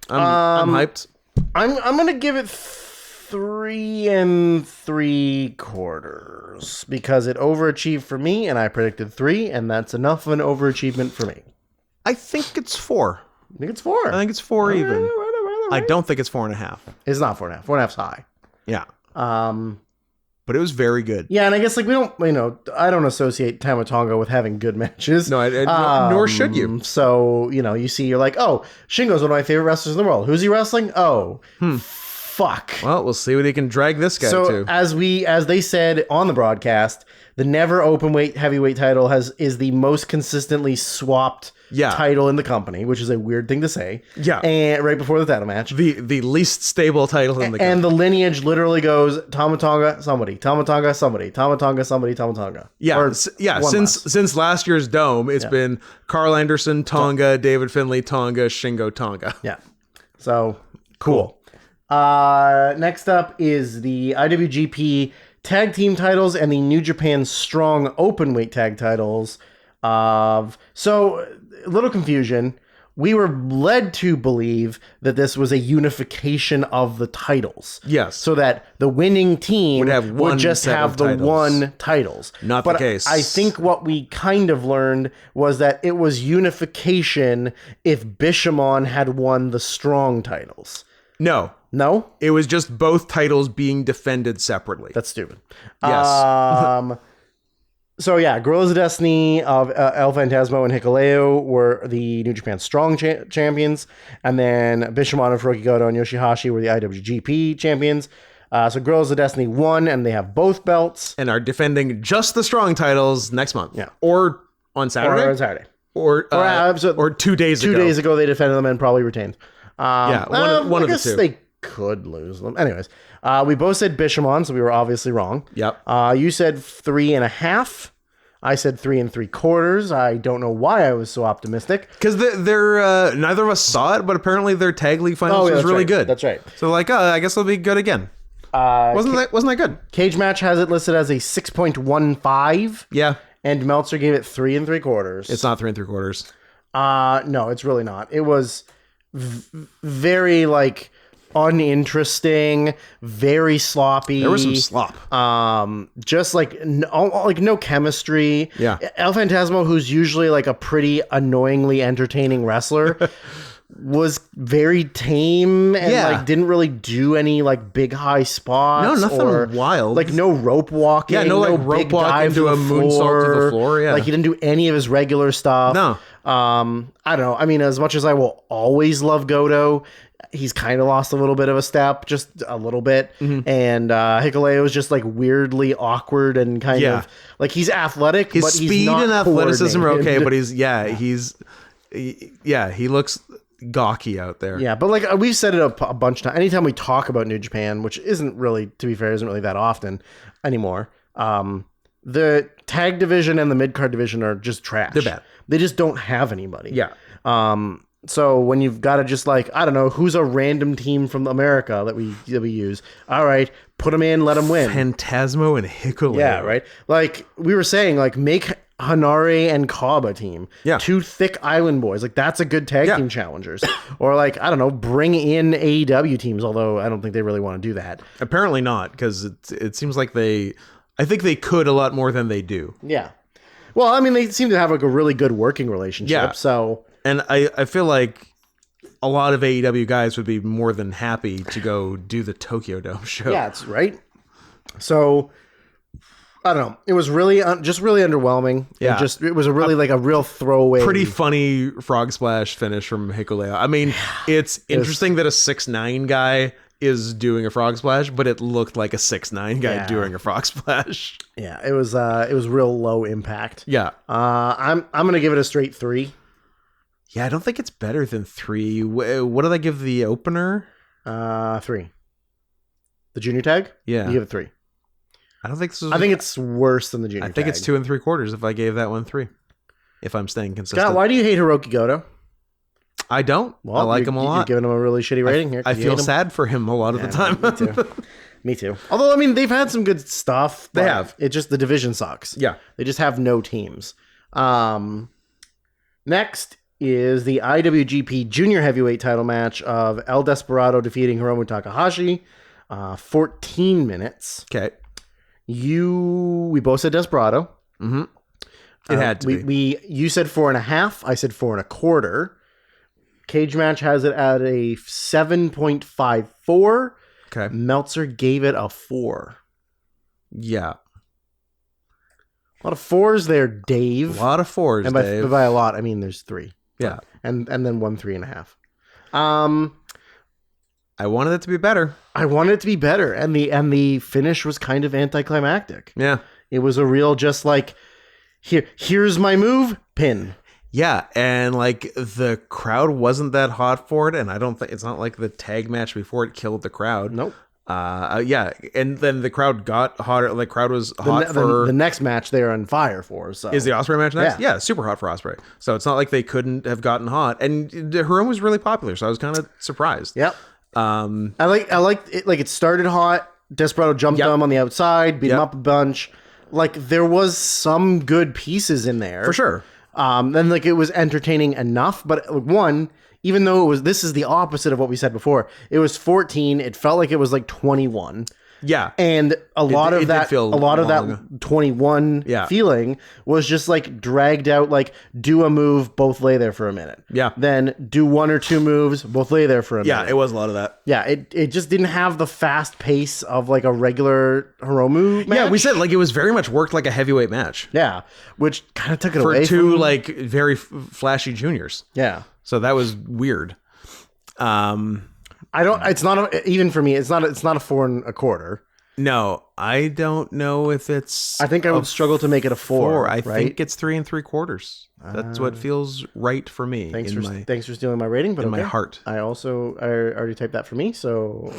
I'm hyped. I'm gonna give it 3 3/4 because it overachieved for me, and I predicted 3, and that's enough of an overachievement for me. I think it's 4. I think it's 4. I think it's 4 even. Right. I don't think it's 4.5. It's not 4.5. 4.5's high. Yeah. But it was very good. Yeah, and I guess like we don't, I don't associate Tama Tonga with having good matches. No, nor should you. So you see, you're like, oh, Shingo's one of my favorite wrestlers in the world. Who's he wrestling? Oh, fuck. Well, we'll see what he can drag this guy So to. as they said on the broadcast, the never open weight heavyweight title is the most consistently swapped title in the company, which is a weird thing to say. Yeah. And right before the title match. The least stable title in the company. And the lineage literally goes Tama Tonga, somebody, Tama Tonga, somebody, Tama Tonga, somebody, Tama Tonga. Yeah. Since last year's Dome, it's been Carl Anderson, Tonga, David Finlay, Tonga, Shingo, Tonga. Yeah. So cool. Next up is the IWGP Tag Team titles and the New Japan Strong Openweight Tag titles. So a little confusion. We were led to believe that this was a unification of the titles. Yes. So that the winning team would just have the one titles. Not the case. I think what we kind of learned was that it was unification if Bishamon had won the Strong titles. No. No? It was just both titles being defended separately. That's stupid. Yes. So yeah, Guerrillas of Destiny of El Phantasmo and Hikuleo were the New Japan Strong champions, and then Bishamon and Hiroki Goto and Yoshihashi were the IWGP champions. So Guerrillas of Destiny won, and they have both belts. And are defending just the Strong titles next month. Yeah. Or on Saturday. Or 2 days ago. 2 days ago they defended them and probably retained. One of the two. They could lose them. Anyways, we both said Bishamon, so we were obviously wrong. Yep. You said 3.5. I said 3 3/4. I don't know why I was so optimistic. Because they're neither of us saw it, but apparently their tag league finals was really good. That's right. So I guess it'll be good again. Wasn't that good? Cage Match has it listed as a 6.15. Yeah. And Meltzer gave it 3 3/4. It's not 3 3/4. No, it's really not. It was very uninteresting, very sloppy. There was some slop. Just no chemistry. Yeah. El Phantasmo, who's usually a pretty annoyingly entertaining wrestler, was very tame and didn't really do any big high spots. No, nothing wild. No rope walking. Yeah, no rope walk into a moonsault to the floor. Yeah. He didn't do any of his regular stuff. No. I don't know. I mean, as much as I will always love Goto, he's kind of lost a little bit of a step, just a little bit. Mm-hmm. And Hikuleo is just weirdly awkward and kind of he's athletic, his but speed he's not and athleticism are okay, but he looks gawky out there. Yeah, but we've said it a bunch of times. Anytime we talk about New Japan, which isn't really, to be fair, isn't really that often anymore. The tag division and the mid-card division are just trash. They're bad. They just don't have anybody. Yeah. So when you've got to just I don't know, who's a random team from America that we use? All right, put them in, let them win. Phantasmo and Hikuleo. Yeah, right. We were saying, make Hanare and Cobb a team. Yeah. 2 thick island boys. That's a good tag team challengers. Or I don't know, bring in AEW teams, although I don't think they really want to do that. Apparently not, because it seems like I think they could a lot more than they do. Yeah. Well, I mean, they seem to have a really good working relationship. Yeah. So, and I feel like a lot of AEW guys would be more than happy to go do the Tokyo Dome show. Yeah, that's right. So, I don't know. It was really just really underwhelming. Yeah. It was a really a real throwaway. Pretty funny frog splash finish from Hikuleo. I mean, it's interesting that a 6'9" guy is doing a frog splash, but it looked like a 6'9" guy doing a frog splash. Yeah, it was real low impact. Yeah. I'm gonna give it a straight 3. Yeah, I don't think it's better than 3. What did I give the opener? 3. The junior tag? Yeah. You give it 3. I don't think this is... I think it's worse than the junior tag. I think it's 2 3/4 if I gave that one 3. If I'm staying consistent. Scott, why do you hate Hiroki Goto? I don't. Well, I like him a lot. You're giving him a really shitty rating here. I feel sad for him a lot of the time. Me too. Me too. Although, I mean, they've had some good stuff. They have. It just, the division sucks. Yeah. They just have no teams. Next is the IWGP Junior Heavyweight title match of El Desperado defeating Hiromu Takahashi. 14 minutes. Okay. We both said Desperado. Mm-hmm. It had to be. You said 4.5. I said 4 1/4. Cage Match has it at a 7.54. Okay. Meltzer gave it a 4. Yeah. A lot of 4s there, Dave. A lot of 4s, and Dave. by a lot, I mean there's 3. Yeah. And then 1 3.5. I wanted it to be better. I wanted it to be better, and the finish was kind of anticlimactic. Yeah. It was a real just like here's my move, pin. Yeah, and like the crowd wasn't that hot for it, and I don't think it's not like the tag match before it killed the crowd. Nope. Yeah, and then the crowd got hotter. The crowd was hot for the next match. They're on fire for. So is the Ospreay match next? Yeah. Yeah, super hot for Ospreay. So it's not like they couldn't have gotten hot. And Hiromu was really popular, so I was kind of surprised. Yep. I like it. Like it started hot. Desperado jumped him on the outside, beat him up a bunch. Like there was some good pieces in there For sure. Then like it was entertaining enough, but even though this is the opposite of what we said before. It was 14. It felt like it was like 21. Yeah. And a lot of that 21 feeling was just like dragged out, like do a move, both lay there for a minute. Yeah. Then do 1 or 2 moves, both lay there for a minute. Yeah, it was a lot of that. Yeah, it just didn't have the fast pace of like a regular Hiromu match. Yeah, we said like it was very much worked like a heavyweight match. Yeah, which kind of took it for away two from like very flashy juniors. Yeah. So that was weird. It's not even for me. It's not a 4 1/4. No, I don't know if it's. I think I would struggle to make it a 4. I right? think it's 3 3/4. That's what feels right for me. Thanks for stealing my rating, but in my heart. I already typed that for me, so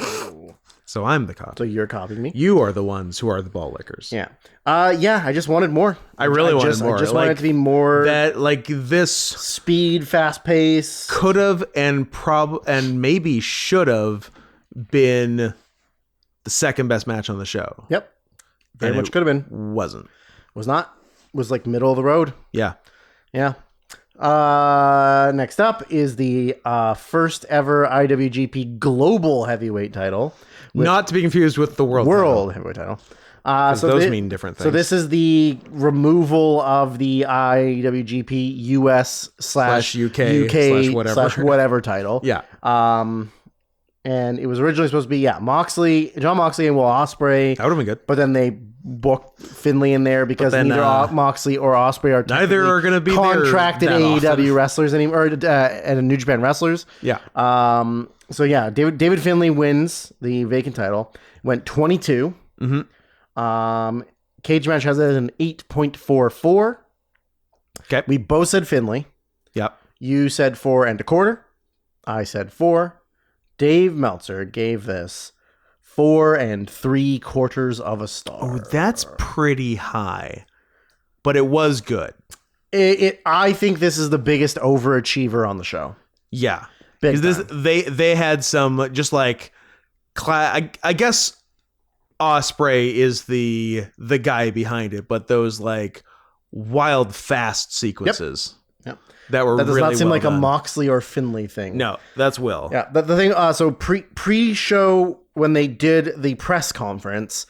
I'm the cop. So you're copying me. You are the ones who are the ball lickers. Yeah. I just wanted more. I really wanted more. I just wanted it to be more that, like this speed, fast pace. Could have and maybe should have been the second best match on the show. Yep. Very much could have been. Wasn't. Was not. Was like middle of the road. Yeah. Yeah. Next up is the first ever IWGP Global Heavyweight title. Not to be confused with the World Heavyweight title. So those mean different things. So this is the removal of the IWGP US / UK / whatever title. Yeah. And it was originally supposed to be John Moxley and Will Ospreay. That would have been good. But then they booked Finlay in there because neither Moxley or Ospreay are neither are going to be contracted AEW wrestlers anymore, and New Japan wrestlers. Yeah. So yeah, David Finlay wins the vacant title. Went 22. Mm-hmm. Cage Match has it at an 8.44. Okay. We both said Finlay. Yep. You said 4 1/4. I said 4. Dave Meltzer gave this 4 3/4 of a star. Oh, that's pretty high, but it was good. I think this is the biggest overachiever on the show. Yeah, because they had some just like I guess Ospreay is the guy behind it, but those like wild fast sequences. Yep. That were that does really not seem well like done. a Moxley or Finlay thing. No, that's Will. Yeah, the thing. So pre-show when they did the press conference,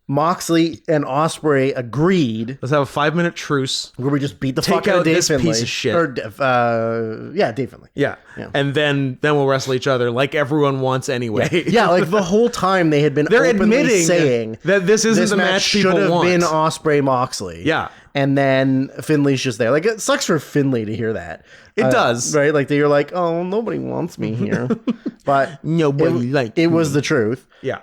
Moxley and Ospreay agreed. Let's have a 5-minute truce where we just beat the fuck out of Dave Finlay. Piece of shit. Dave Finlay. Yeah. And then we'll wrestle each other like everyone wants anyway. Yeah, like the whole time they had been They're openly admitting saying that this isn't the match people should have want. been Ospreay Moxley. Yeah. And then Finlay's just there. Like, it sucks for Finlay to hear that. It does. Right? Like, you're like, oh, nobody wants me here. But nobody it was the truth. Yeah.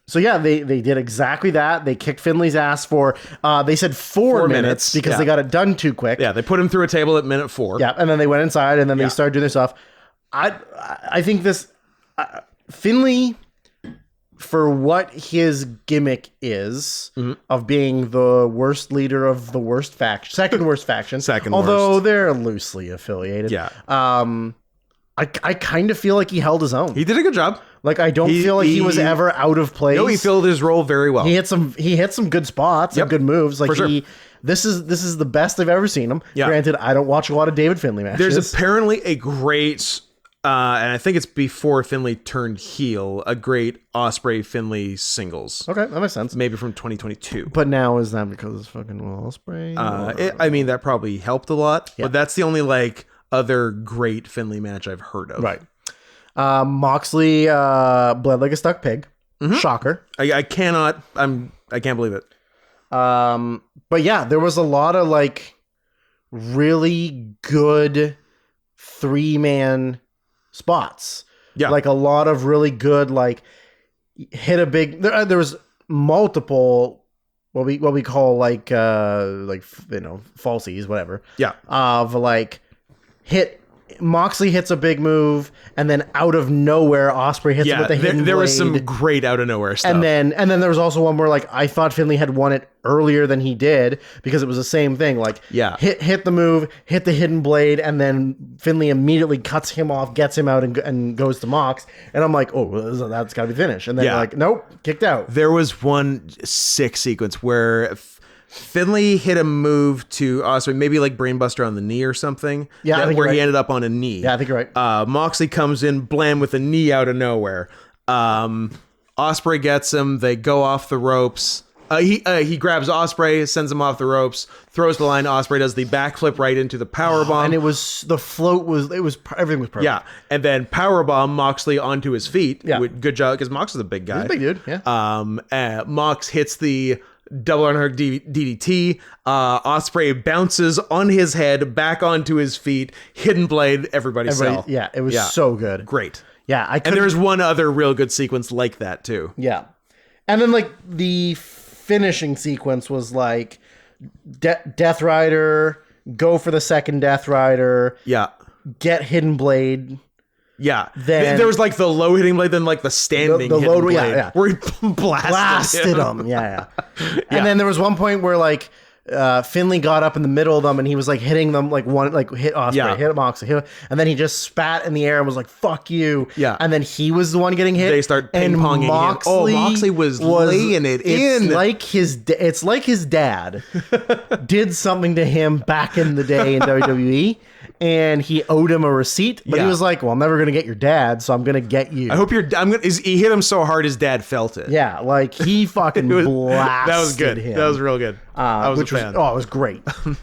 So yeah, they did exactly that. They kicked Finley's ass for they said 4 minutes because they got it done too quick. Yeah, they put him through a table at minute 4. Yeah, and then they went inside and then they started doing their stuff. I think this Finley, for what his gimmick is of being the worst leader of the worst faction, second worst faction, although they're loosely affiliated. Yeah. I kind of feel like he held his own. He did a good job. Like I don't feel like he was ever out of place. No, he filled his role very well. He hit some good spots and good moves. Like For sure. This is the best I've ever seen him. Yeah. Granted, I don't watch a lot of David Finley matches. There's apparently a great and I think it's before Finley turned heel, a great Ospreay Finley singles. Okay, that makes sense. Maybe from 2022. But now is that because it's fucking Ospreay? I mean, that probably helped a lot. Yeah. But that's the only like other great Finley match I've heard of. Right. Moxley bled like a stuck pig. Shocker. I can't believe it. But yeah, there was a lot of like really good 3-man spots. Yeah. Like a lot of really good, like hit a big, there was multiple, what we call like, falsies, whatever. Yeah. Of like Moxley hits a big move, and then out of nowhere, Ospreay hits it with a hidden there blade. was some great out of nowhere stuff. And then there was also one where like I thought Finley had won it earlier than he did because it was the same thing. Like hit the move, hit the hidden blade, and then Finley immediately cuts him off, gets him out, and goes to Mox. And I'm like, oh, that's got to be finished. And then like, nope, kicked out. There was one sick sequence where Finley hit a move to Ospreay, maybe like Brainbuster on the knee or something. Yeah, where he ended up on a knee. Yeah, I think you're right. Moxley comes in, blam, with a knee out of nowhere. Ospreay gets him. They go off the ropes. He grabs Ospreay, sends him off the ropes, throws the line. Ospreay does the backflip right into the powerbomb. And everything was perfect. Yeah, and then powerbomb Moxley onto his feet. Yeah. Good job, because Mox is a big guy. He's a big dude, yeah. Mox hits the double underhook DDT. Ospreay bounces on his head, back onto his feet. Hidden blade, everybody sell. Yeah, it was so good. Great. Yeah, and there's one other real good sequence like that too. Yeah, and then like the finishing sequence was like Death Rider, go for the second Death Rider. Yeah, get hidden blade. Yeah, then there was like the low hitting blade, then like the standing the hidden low, blade, where he blasted him. Yeah. And then there was one point where like Finley got up in the middle of them and he was like hitting them like hit Ospreay, hit Moxley, and then he just spat in the air and was like "fuck you." Yeah, and then he was the one getting hit. They start ping ponging. Moxley was laying it in. It's like his dad did something to him back in the day in WWE. And he owed him a receipt, but he was like, "Well, I'm never gonna get your dad, so I'm gonna get you." I hope he hit him so hard his dad felt it. Yeah, like he fucking blasted that was good. him. That was real good. I was a fan. It was great.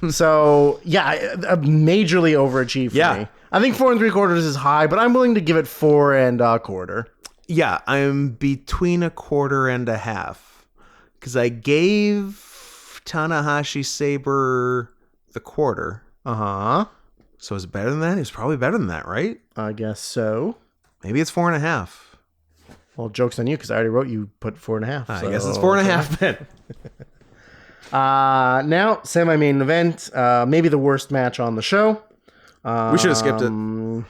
So yeah, majorly overachieved for me. I think 4 3/4 is high, but I'm willing to give it 4 1/4. Yeah, I'm between 1/4 and 1/2 because I gave Tanahashi Sabre the 1/4. So is it better than that? It's probably better than that, right? I guess so. Maybe it's 4 1/2. Well, joke's on you because I already wrote you put 4 1/2. I guess it's 4 1/2 then. Now, semi-main event. Maybe the worst match on the show. We should have skipped it.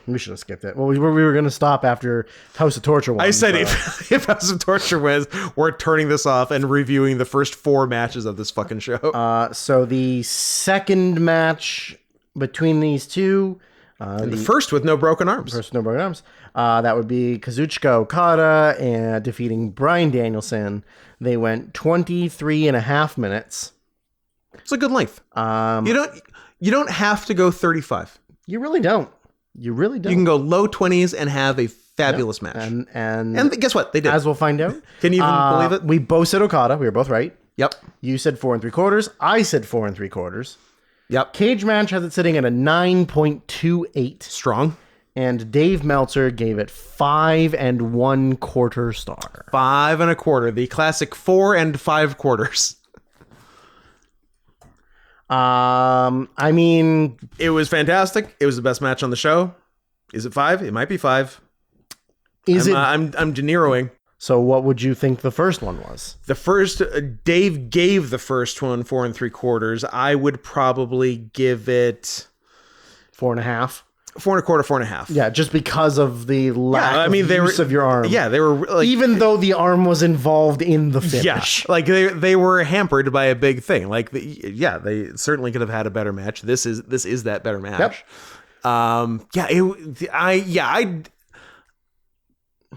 We should have skipped it. Well, we were going to stop after House of Torture won. I said if House of Torture wins, we're turning this off and reviewing the first 4 matches of this fucking show. So the second match between these two. The first with no broken arms. That would be Kazuchika Okada and defeating Bryan Danielson. They went 23.5 minutes. It's a good length. You don't have to go 35. You really don't. You can go low 20s and have a fabulous match. And guess what? They did. As we'll find out. Can you even believe it? We both said Okada. We were both right. Yep. You said 4 3/4. I said 4 3/4. Yep. Cage Match has it sitting at a 9.28. Strong. And Dave Meltzer gave it 5 1/4 star. 5 1/4. The classic 4 5/4. I mean, it was fantastic. It was the best match on the show. Is it 5? It might be 5. I'm De Niroing. So what would you think the first one was? The first, Dave gave the first one 4 3/4. I would probably give it 4.5. 4 1/4, 4.5. Yeah, just because of the lack of use of your arm. Yeah, they were like, even though the arm was involved in the finish. Yeah, like they were hampered by a big thing. Like, they certainly could have had a better match. This is that better match. Yep.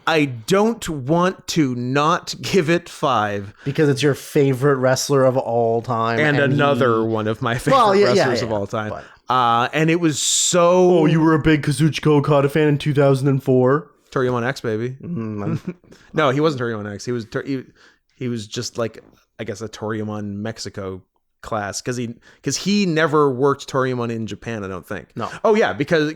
I don't want to not give it 5 because it's your favorite wrestler of all time, and another one of my favorite wrestlers of all time. And it was so. Oh, you were a big Kazuchika Okada fan in 2004. Toryumon X, baby. No, he wasn't Toryumon X. He was just like, I guess, a Toryumon Mexico class because he never worked Toryumon in Japan. I don't think. No. Oh yeah, because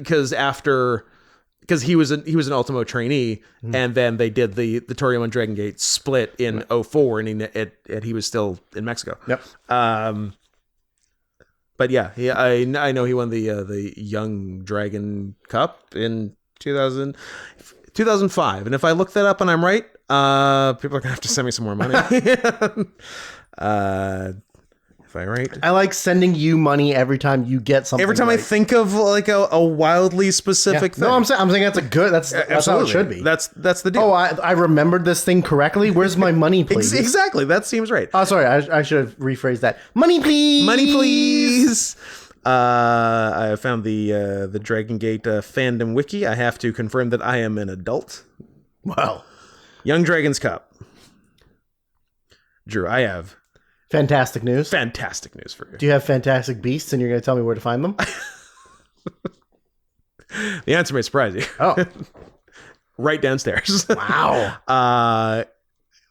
he was an Ultimo trainee, and then they did the Toryumon Dragon Gate split in 04, and he was still in Mexico. Yep. But yeah, I know he won the Young Dragon Cup in 2005, and if I look that up and I'm right, people are gonna have to send me some more money. If I'm right, I like sending you money every time you get something. Every time I think of like a wildly specific thing. No, I'm saying that's how it should be. That's the deal. Oh, I remembered this thing correctly. Where's my money, please? Exactly. That seems right. Oh, sorry. I should have rephrased that. Money, please. Money, please. I found the Dragon Gate fandom wiki. I have to confirm that I am an adult. Wow. Young Dragons Cup. Drew, I have fantastic news for you. Do you have fantastic beasts, and you're going to tell me where to find them? The answer may surprise you. Oh. Right downstairs. Wow.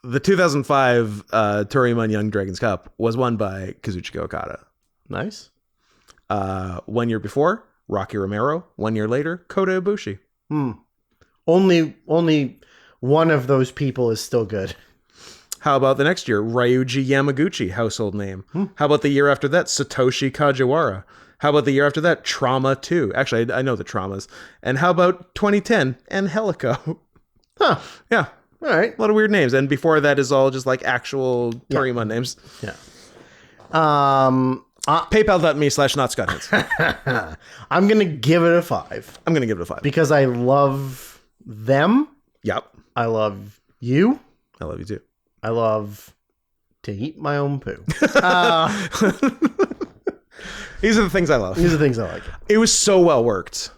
The 2005 Toryumon Young Dragons Cup was won by Kazuchika Okada. Nice. 1 year before, Rocky Romero. 1 year later, Kota Ibushi. Only one of those people is still good. How about the next year? Ryuji Yamaguchi, household name. How about the year after that? Satoshi Kajiwara. How about the year after that? Trauma 2. Actually, I know the Traumas. And how about 2010? Angelico. Huh. Yeah. All right. A lot of weird names. And before that is all just like actual Toryumon names. Yeah. PayPal.me/NotScottHits. I'm going to give it a 5. I'm going to give it a 5. Because I love them. Yep. I love you. I love you too. I love to eat my own poo. These are the things I love. These are the things I like. It was so well worked.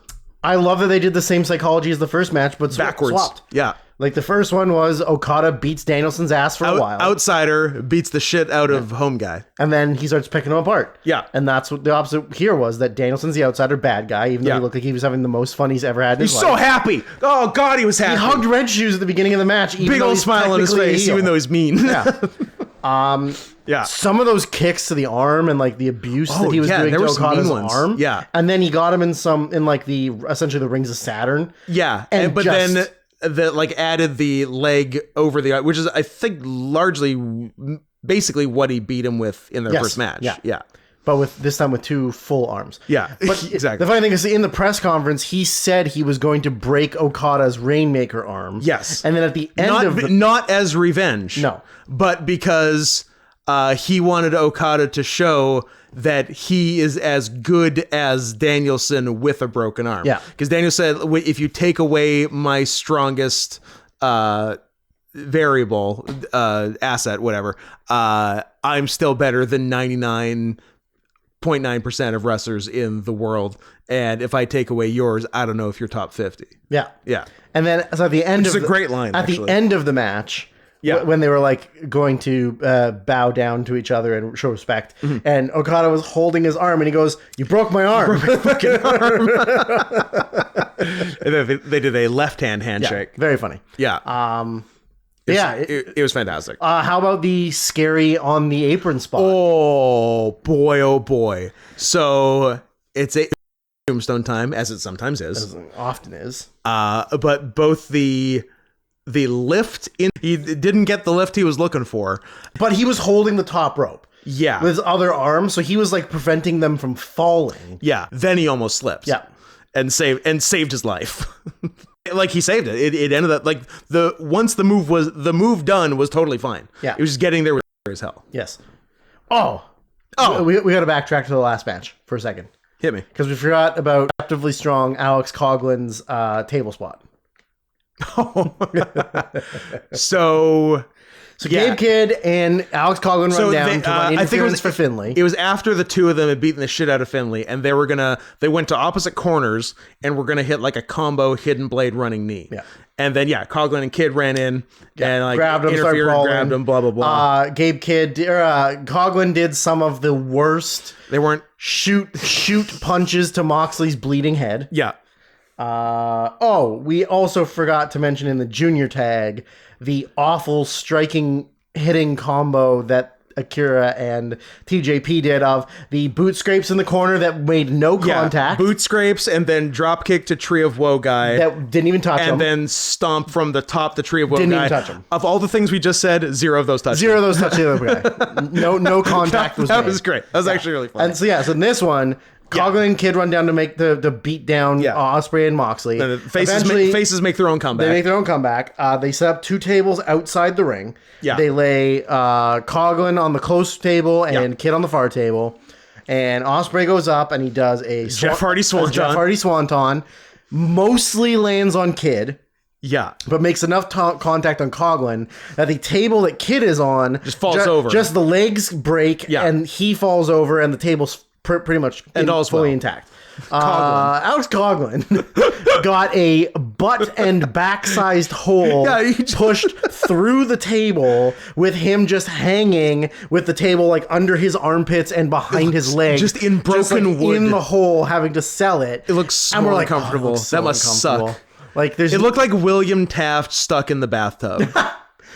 I love that they did the same psychology as the first match, but backwards. Swapped. Yeah. Like the first one was Okada beats Danielson's ass for a while. Outsider beats the shit out of home guy. And then he starts picking him apart. Yeah. And that's what the opposite here was, that Danielson's the outsider bad guy, even though he looked like he was having the most fun he's ever had in his life. He's so happy. Oh, God, he was happy. He hugged Red Shoes at the beginning of the match. Big old smile on his face, even though he's mean. Yeah. Yeah. Some of those kicks to the arm and like the abuse that he was doing to Okada's arm. Yeah. And then he got him in essentially the Rings of Saturn. Yeah. But then added the leg over the, which is, I think, largely basically what he beat him with in their first match. Yeah. But this time with 2 full arms. Yeah, but exactly. The funny thing is, in the press conference, he said he was going to break Okada's Rainmaker arm. Yes. And then at the end not as revenge. No. But because he wanted Okada to show that he is as good as Danielson with a broken arm. Yeah. Because Daniel said, if you take away my strongest variable, asset, whatever, I'm still better than 99.9% of wrestlers in the world. And if I take away yours, I don't know if you're top 50. Yeah. Yeah. And then so at the end Which is a great line, the end of the match, when they were like going to bow down to each other and show respect, and Okada was holding his arm, and he goes, "You broke my arm." And then they did a left-hand handshake. Yeah, very funny. Yeah. It was fantastic. How about the scary on the apron spot? Oh boy. So it's a tombstone time, as it sometimes is. As it often is. But both the lift he didn't get the lift he was looking for, but he was holding the top rope. Yeah. With his other arm, so he was like preventing them from falling. Yeah. Then he almost slipped. Yeah. And saved his life. Like he saved it. It ended up like once the move done was totally fine. Yeah. It was just getting there was as hell. Yes. Oh. We got to backtrack to the last match for a second. Hit me. Because we forgot about actively strong Alex Coughlin's table spot. So Gabe Kidd and Alex Coughlin run down to run interference for Finlay. It was after the two of them had beaten the shit out of Finlay, and they went to opposite corners and were gonna hit like a combo hidden blade running knee. Yeah. And then Coughlin and Kidd ran in and like grabbed him, started interfered, brawling. grabbed him, blah blah blah. Gabe Kidd, Coughlin did some of the worst. They weren't shoot punches to Moxley's bleeding head. Yeah. We also forgot to mention in the junior tag the awful hitting combo that Akira and TJP did of the boot scrapes in the corner that made no contact. Boot scrapes and then drop kick to Tree of Woe guy. That didn't even touch him. And then stomp from the top the Tree of Woe guy. Didn't even touch him. Of all the things we just said, 0 of those touched the other guy. No contact was made. That was great. That was actually really funny. And so in this one, Coughlin and Kidd run down to make the beat down Ospreay and Moxley. And faces make their own comeback. They make their own comeback. They set up 2 tables outside the ring. Yeah. They lay Coughlin on the close table and Kidd on the far table. And Ospreay goes up and he does a Jeff Hardy Swanton. Mostly lands on Kidd. Yeah. But makes enough contact on Coughlin that the table that Kidd is on just falls over. Just the legs break and he falls over and the table's pretty much fully intact. Alex Coughlin got a butt and back-sized hole pushed through the table with him just hanging with the table like under his armpits and behind his legs. Just in broken wood. In the hole, having to sell it. It looks so uncomfortable. That must suck. It looked like William Taft stuck in the bathtub.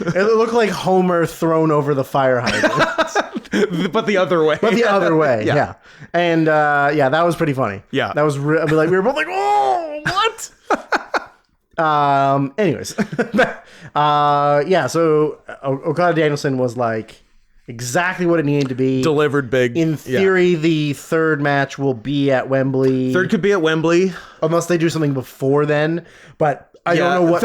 It looked like Homer thrown over the fire hydrant. But the other way. Yeah. And that was pretty funny. Yeah. That was we were both like, oh, what? Anyways. So Okada Danielson was like exactly what it needed to be. Delivered big. In theory, the third match will be at Wembley. Third could be at Wembley. Unless they do something before then. But I don't know what.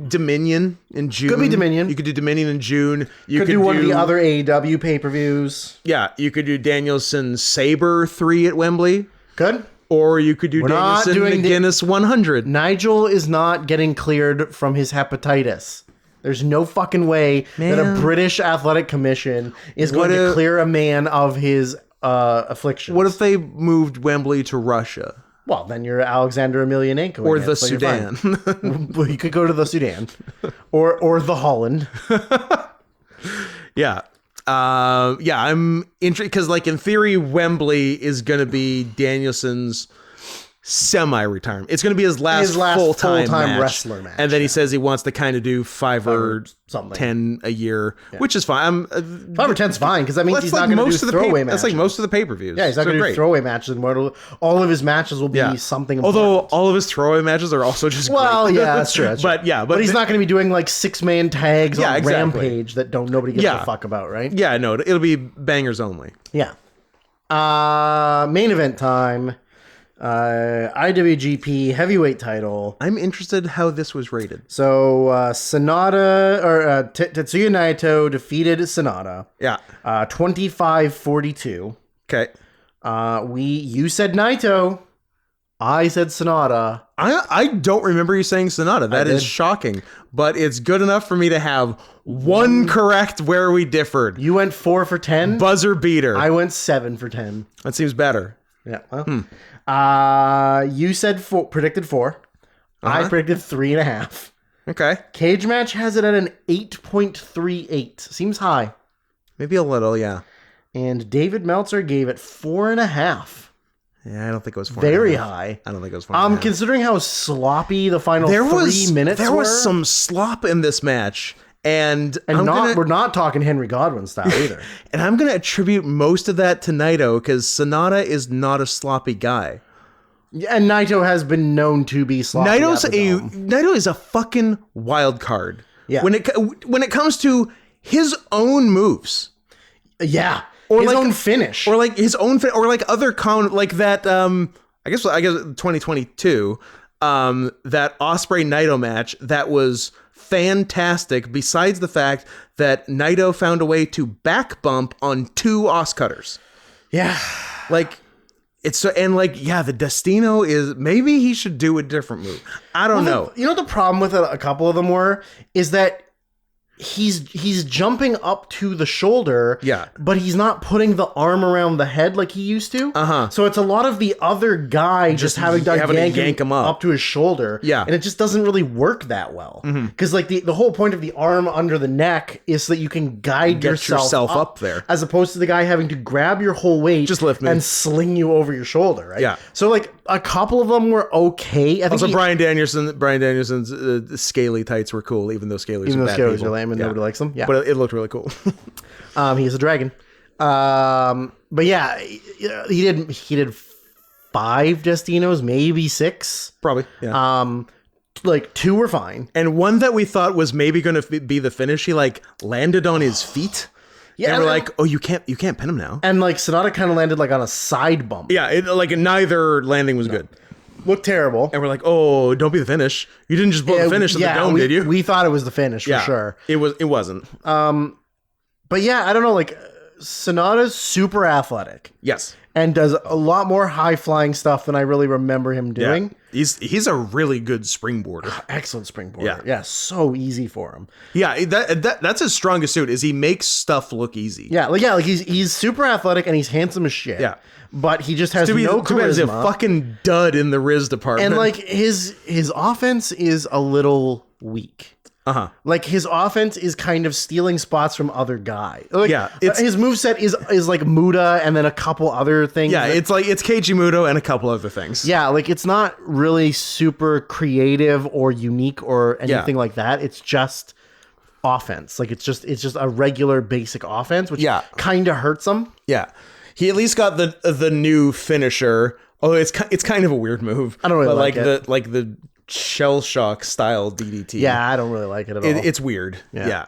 Dominion in June. Could be Dominion. You could do Dominion in June. You could do one of the other AEW pay-per-views. Yeah, you could do Danielson Sabre 3 at Wembley. Good. Or you could do Danielson McGuinness 100. Nigel is not getting cleared from his hepatitis. There's no fucking way that a British Athletic Commission is going to clear a man of his affliction. What if they moved Wembley to Russia? Well, then you're Alexander Emelianenko. Or the Sudan. Well, you could go to the Sudan. Or the Holland. Yeah. I'm intrigued because, like, in theory, Wembley is going to be Danielson's semi-retirement. It's going to be his last full-time wrestler match. And then he says he wants to kind of do 5 or something 10 a year, which is fine. 5 or 10's fine because that means he's not going to do throwaway matches. That's like most of the pay-per-views. Yeah, he's not going to do throwaway matches. All of his matches will be something important. Although all of his throwaway matches are also just great. Yeah, that's true. But he's not going to be doing like 6-man tags on exactly. Rampage that nobody gives a fuck about, right? Yeah, no, it'll be bangers only. Yeah. Main event time. IWGP heavyweight title. I'm interested how this was rated. So Sonata or Tetsuya Naito defeated Sonata. Yeah. 25-42. Okay. You said Naito. I said Sonata. I don't remember you saying Sonata. That is shocking, but it's good enough for me to have one correct where we differed. You went 4 for 10. Buzzer beater. I went 7 for 10. That seems better. Yeah. Well, you said predicted 4. I predicted 3.5. Okay. Cage Match has it at an 8.38. Seems high. Maybe a little, yeah. And David Meltzer gave it 4.5. Yeah, I don't think it was 4.5. Very high. I don't think it was 4.5. Considering how sloppy the final 3 minutes were. There was some slop in this match. And we're not talking Henry Godwin style either. And I'm going to attribute most of that to Naito because Sonata is not a sloppy guy. Yeah, and Naito has been known to be sloppy. Naito is a fucking wild card. Yeah. When it comes to his own moves. Yeah. Or his own finish. Or like his own or like other like that I guess 2022 that Osprey Naito match that was fantastic, besides the fact that Naito found a way to back bump on 2 Os cutters. Yeah. Like, it's so, and like, yeah, the Destino is, maybe he should do a different move. I don't know. You know what the problem with a couple of them is that he's jumping up to the shoulder, Yeah. but he's not putting the arm around the head like he used to. So it's a lot of the other guy just having to yank him up to his shoulder. Yeah. And it just doesn't really work that well. Because like the whole point of the arm under the neck is so that you can guide yourself up there, as opposed to the guy having to grab your whole weight, just lift me, and sling you over your shoulder, right? Yeah. So like a couple of them were okay. I think also Bryan Danielson's scaly tights were cool, even though scalies are lame. And nobody likes them. Yeah, but it looked really cool. He is a dragon. But yeah, he did 5 Destinos, maybe 6, probably. Yeah. Like 2 were fine, and one that we thought was maybe going to be the finish, he like landed on his feet. Yeah, and we're like, oh, you can't pin him now. And like Sonata kind of landed like on a side bump. Yeah, like neither landing was good. Looked terrible. And we're like, oh, don't be the finish. You didn't just blow the finish at the dome, did you? We thought it was the finish for sure. It wasn't. But yeah, I don't know. Like Sonata's super athletic. Yes. And does a lot more high flying stuff than I really remember him doing. Yeah. He's a really good springboarder. Excellent springboarder. Yeah, so easy for him. Yeah, that's his strongest suit, is he makes stuff look easy. Yeah, like he's super athletic and he's handsome as shit. Yeah. But he just has no charisma. He's a fucking dud in the Riz department. And like his offense is a little weak. Like his offense is kind of stealing spots from other guys. Like, yeah, his moveset is like Muda and then a couple other things. Yeah, it's Keiji Muto and a couple other things. Yeah, like it's not really super creative or unique or anything like that. It's just offense. Like it's just a regular basic offense, which kind of hurts him. Yeah. He at least got the new finisher. Oh, it's kind of a weird move. I don't really like it. The shell shock style DDT. Yeah, I don't really like it at all. It's weird. Yeah.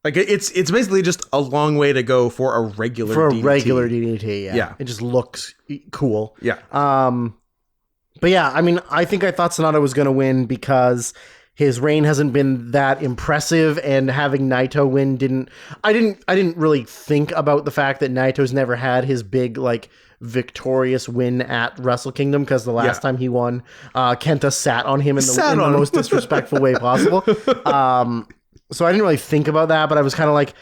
Like it's basically just a long way to go for a regular DDT. Yeah. It just looks cool. Yeah. But yeah, I mean, I thought Sonata was going to win because his reign hasn't been that impressive, and having Naito win I didn't really think about the fact that Naito's never had his big like victorious win at Wrestle Kingdom, because the last time he won, Kenta sat on him in the most disrespectful way possible. So I didn't really think about that, but I was kind of like,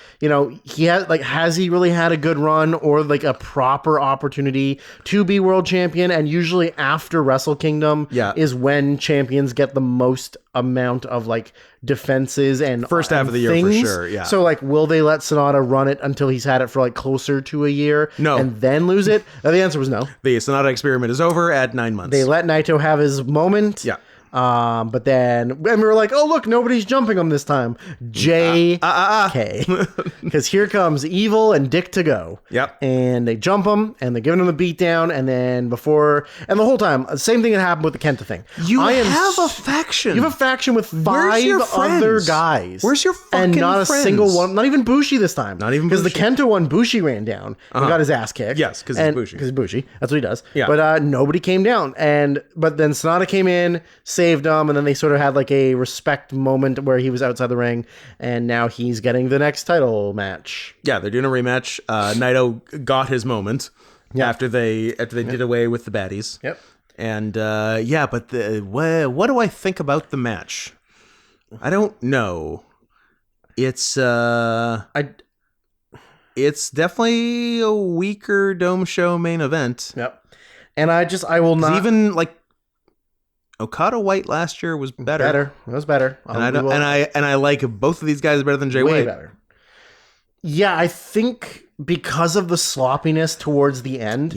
has he really had a good run or like a proper opportunity to be world champion? And usually after Wrestle Kingdom is when champions get the most amount of like defenses and first half of the year for sure. Yeah. So like, will they let Sonata run it until he's had it for like closer to a year? No. And then lose it? The answer was no. The Sonata experiment is over at 9 months. They let Naito have his moment. Yeah. But then and we were like, oh look, nobody's jumping him this time. JK. Because here comes Evil and Dick to go. Yep. And they jump him and they're giving him the beatdown, and then the whole time, same thing that happened with the Kenta thing. You have a faction. You have a faction with 5 other guys. Where's your fucking and not friends? A single one, not even Bushi this time. Not even because the Kenta one, Bushi ran down and got his ass kicked. Yes, because he's Bushi. Because Bushi. That's what he does. Yeah. But nobody came down. But then Sonata came in, saved him, and then they sort of had like a respect moment where he was outside the ring, and now he's getting the next title match. Yeah, they're doing a rematch. Naito got his moment after they did away with the baddies. Yep. And but what do I think about the match? I don't know. It's it's definitely a weaker Dome Show main event. Yep. And I will not even like Okada White last year was better. It was better. And I like both of these guys better than Jay White. Way better. Yeah, I think because of the sloppiness towards the end,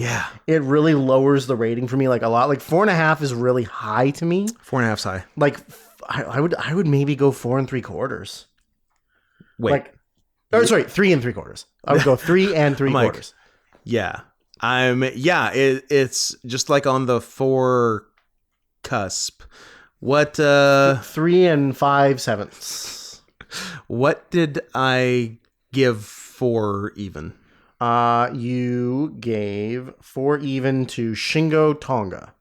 it really lowers the rating for me like a lot. Like 4.5 is really high to me. 4.5's high. Like I would maybe go 4 3/4. Wait. Like, sorry, 3 3/4. I would go 3 3/4. Yeah. It's just like on the 4 cusp. What 3 5/7. What did I give 4 even? You gave 4 even to Shingo Tonga.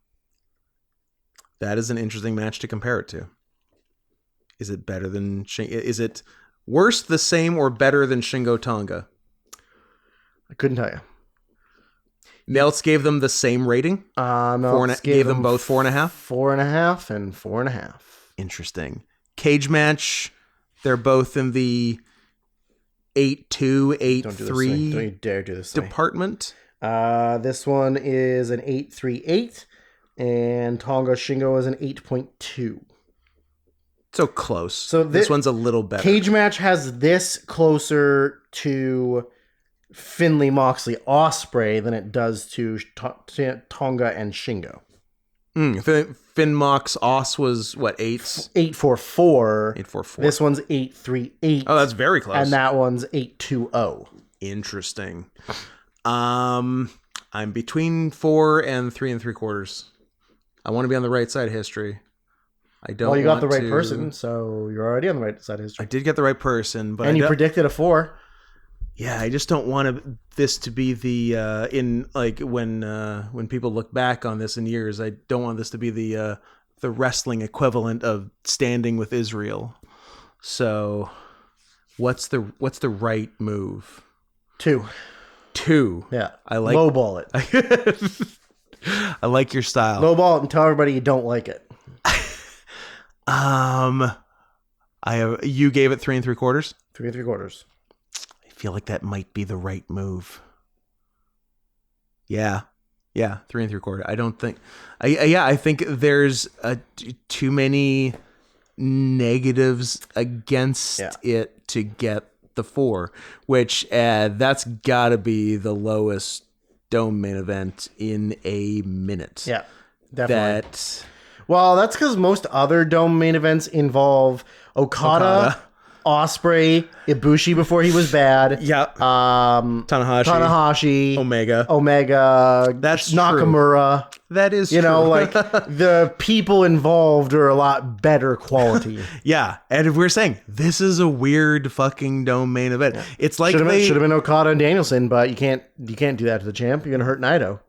That is an interesting match to compare it to. Is it better than is it worse, the same, or better than Shingo Tonga? I couldn't tell you. Meltz gave them the same rating. Gave them both 4.5. 4.5 and 4.5. Interesting. Cage match. They're both in the 8-2, 8-3. Don't you dare do this department. This one is an 8.38, and Tonga Shingo is an 8.2. So close. So this one's a little better. Cage match has this closer to Finley, Moxley, Ospreay than it does to Tonga and Shingo. Finn Mox Os was what, 8? 8.44. 8.44. This one's 8.38. Oh, that's very close. And that one's 8.20. Interesting. I'm between 4 and 3 3/4. I want to be on the right side of history. I don't. Well, you got the right person, so you're already on the right side of history. I did get the right person, but you predicted a 4. Yeah, I just don't want this to be the when people look back on this in years. I don't want this to be the wrestling equivalent of standing with Israel. So, what's the right move? 2. Yeah, I like lowball it. I like your style. Lowball it and tell everybody you don't like it. You gave it 3 3/4. 3 3/4. I feel like that might be the right move. Yeah, 3 3/4. I don't think. I think there's too many negatives against it to get the 4, which that's got to be the lowest Dome main event in a minute. Yeah, definitely. Well, that's because most other Dome main events involve Okada, Ospreay, Ibushi before he was bad. Yeah. Tanahashi, Omega. That's Nakamura. True. That is true. Like the people involved are a lot better quality. Yeah. And if we're saying this is a weird fucking Dome main event, it's like should have been Okada and Danielson, but you can't do that to the champ. You're gonna hurt Naito.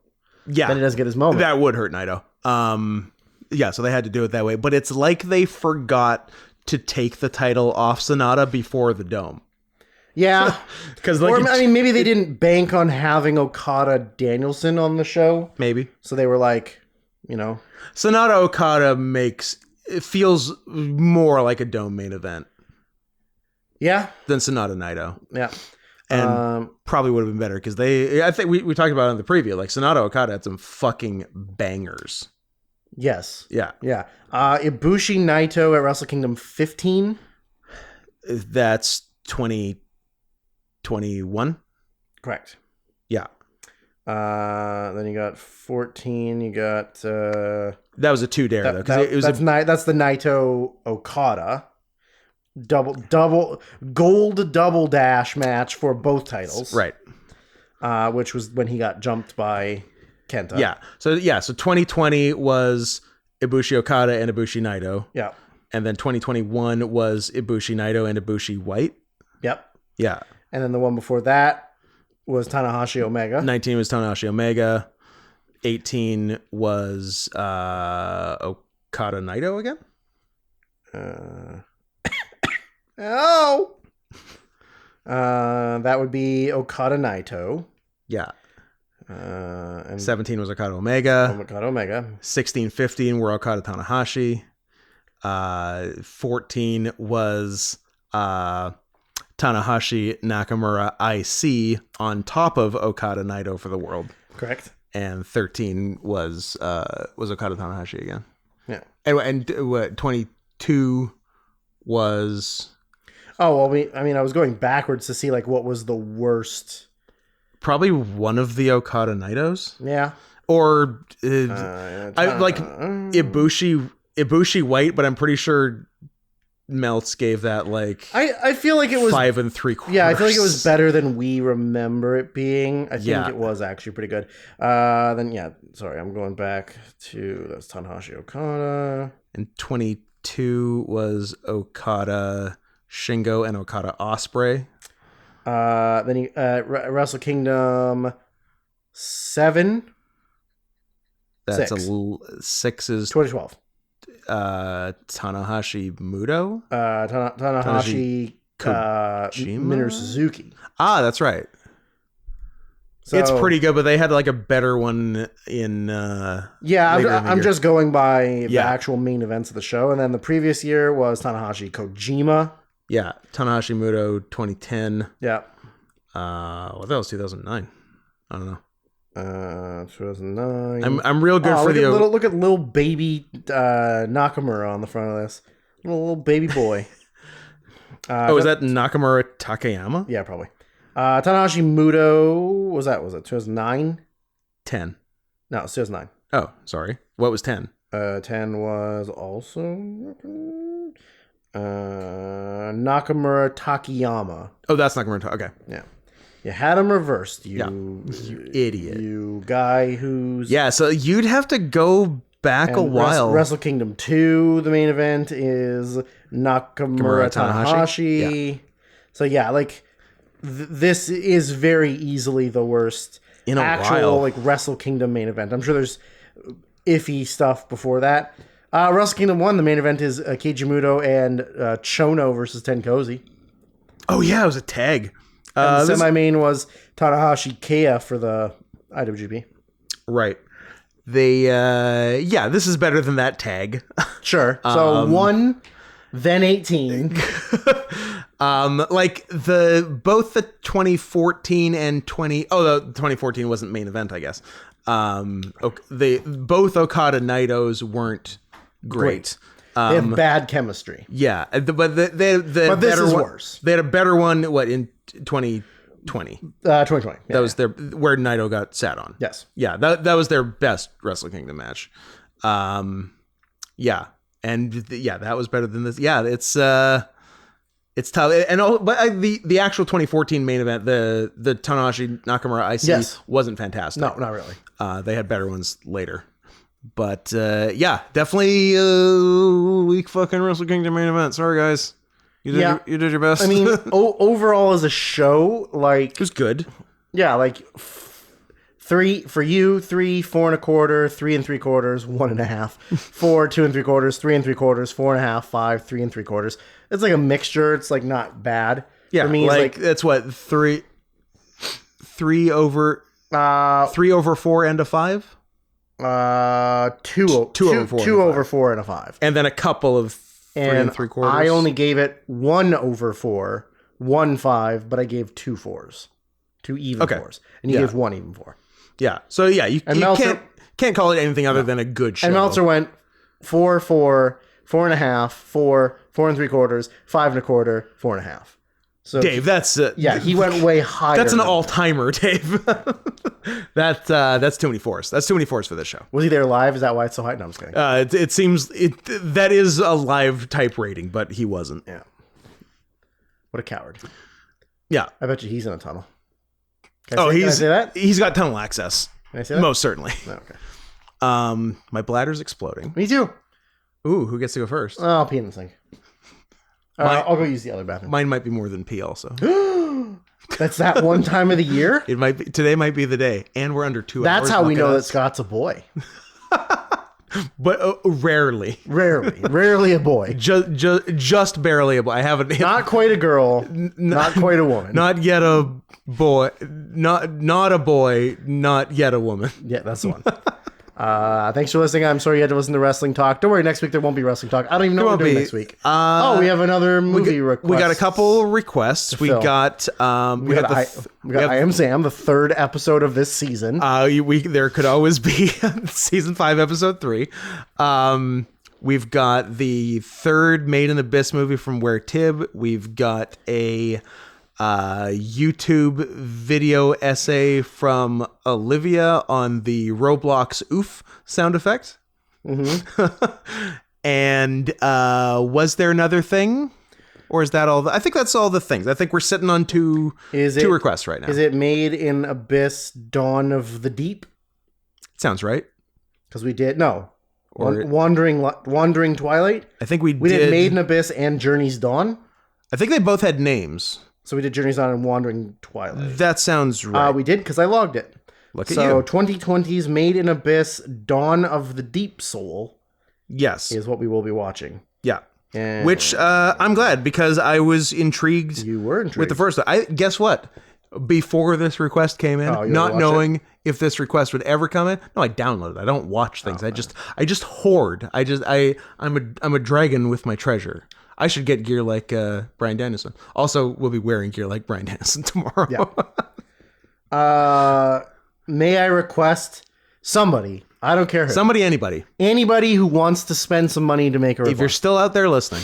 Yeah. Then he doesn't get his moment. That would hurt Naito. Yeah, so they had to do it that way. But it's like they forgot to take the title off Sonata before the Dome. Yeah. Because maybe they didn't bank on having Okada Danielson on the show. Maybe. So they were like, Sonata Okada it feels more like a Dome main event. Yeah. Than Sonata Naito. Yeah. And probably would have been better because I think we talked about it in the preview. Like Sonata Okada had some fucking bangers. Yes. Yeah. Yeah. Ibushi Naito at Wrestle Kingdom 15. That's 2021. Correct. Yeah. Then you got 14. You got that was a 2-dare though. That's the Naito Okada gold double dash match for both titles. Right. Which was when he got jumped by Kenta. Yeah. So 2020 was Ibushi Okada and Ibushi Naito. Yeah. And then 2021 was Ibushi Naito and Ibushi White. Yep. Yeah. And then the one before that was Tanahashi Omega. 19 was Tanahashi Omega. 18 was Okada Naito again. That would be Okada Naito. Yeah. And 17 was Okada Omega. 16, 15 were Okada Tanahashi. 14 was Tanahashi Nakamura IC on top of Okada Naito for the world. Correct. And 13 was Okada Tanahashi again. Yeah. And 22 was. Oh well, I was going backwards to see like what was the worst. Probably one of the Okada Naitos. Yeah. Or I like Ibushi White, but I'm pretty sure Meltz gave that like I feel like it was 5 3/4. Yeah, I feel like it was better than we remember it being. I think it was actually pretty good. Sorry, I'm going back to that's Tanahashi Okada. And 22 was Okada Shingo and Okada Ospreay. Then you Wrestle Kingdom 7. That's 6 is 2012. Tanahashi Muto. Tanahashi Kojima? Minoru Suzuki. Ah, that's right. So, it's pretty good, but they had like a better one in. Yeah, I'm just going by the Yeah. actual main events of the show, and then the previous year was Tanahashi Kojima. Yeah, Tanahashi Muto 2010. Yeah. Well, that was 2009. I don't know. 2009. I'm real good for the look at little baby Nakamura on the front of this. Little baby boy. is that Nakamura Takayama? Yeah, probably. Tanahashi Muto, was it 2009? 10. No, it's 2009. Oh, sorry. What was 10? 10 was also Nakamura Takayama. Oh, that's Nakamura. Okay. Yeah. You had him reversed, you idiot. You guy who's... Yeah, so you'd have to go back a while. Wrestle Kingdom 2, the main event, is Nakamura Tanahashi. Yeah. So yeah, like, this is very easily the worst in a actual while. Like Wrestle Kingdom main event. I'm sure there's iffy stuff before that. Wrestle Kingdom 1, the main event is Keiji Muto and Chono versus Tenkozy. Oh yeah, it was a tag. And the semi-main was Tanahashi Kea for the IWGP. Right. They this is better than that tag. Sure. So 1, then 18. Like both the 2014 and the 2014 wasn't main event, I guess. Both Okada Naito's weren't great. They have bad chemistry. Yeah, but this is worse. They had a better one. What, in 2020? 2020. Yeah, that was where Naito got sat on. Yes. Yeah, that was their best Wrestle Kingdom match. Yeah, and that was better than this. Yeah, it's tough. But the actual 2014 main event, the Tanahashi Nakamura IC wasn't fantastic. No, not really. They had better ones later. But definitely weak fucking Wrestle Kingdom main event. Sorry guys, you did your best. I mean, overall as a show, like, it was good. Yeah, like 3 for you, 3, 4 1/4, 3 3/4, 1 1/2, 4, 2 3/4, 3 3/4, 4 1/2, 5, 3 3/4. It's like a mixture. It's like not bad. Yeah, for me, like that's what 3 over 4 and a 5. 2 over 4 and a 5, and then a couple of 3 3/4. I only gave it 1 over 4, 1 5, but I gave 2 4s, 2 even 4s, and you gave 1 even 4. Yeah, so yeah, you can't call it anything other than a good show. And Meltzer went 4 4, 4 1/2, 4, 4 3/4, 5 1/4, 4 1/2. So Dave, that's he went way higher. That's an all-timer, Dave. That's too many fours. That's too many fours for this show. Was he there live? Is that why it's so high? No, I'm just kidding. It seems that is a live type rating, but he wasn't. Yeah. What a coward. Yeah. I bet you he's in a tunnel. Can I say that? He's got tunnel access. Can I say that? Most certainly. Oh, okay. My bladder's exploding. Me too. Ooh, who gets to go first? I'll pee in the sink. I'll go use the other bathroom. Mine might be more than pee also. That's that one time of the year? It might be. Today might be the day. And we're under 2 hours. That's how we know that Scott's a boy. But rarely. Rarely a boy. Just barely a boy. I haven't. Not quite a girl. Not quite a woman. Not yet a boy. Not a boy. Not yet a woman. Yeah, that's the one. Thanks for listening. I'm sorry you had to listen to Wrestling Talk. Don't worry, next week there won't be Wrestling Talk. I don't even know what we're doing next week. We have another movie request. We got a couple requests. We got I Am Sam, the 3rd episode of this season. There could always be season 5, episode 3. We've got the 3rd Made in Abyss movie from Where Tib. We've got a YouTube video essay from Olivia on the Roblox oof sound effect. Mm-hmm. And was there another thing? Or is that all? I think that's all the things. I think we're sitting on two requests right now. Is it Made in Abyss Dawn of the Deep? Sounds right. Because we did. No. Wandering Twilight? I think we did Made in Abyss and Journey's Dawn? I think they both had names. So we did Journey's Dawn and Wandering Twilight. That sounds right. We did, because I logged it. Look at you. So 2020's Made in Abyss Dawn of the Deep Soul Yes. is what we will be watching. Yeah. And Which I'm glad, because I was intrigued. you were intrigued with the first one. I guess what? Before this request came in, you not watch knowing if this request would ever come in. No, I download it. I don't watch things. I just hoard. I'm a dragon with my treasure. I should get gear like Bryan Danielson. Also, we'll be wearing gear like Bryan Danielson tomorrow. Yeah. May I request somebody? I don't care who. Somebody, anybody who wants to spend some money to make a if you're still out there listening,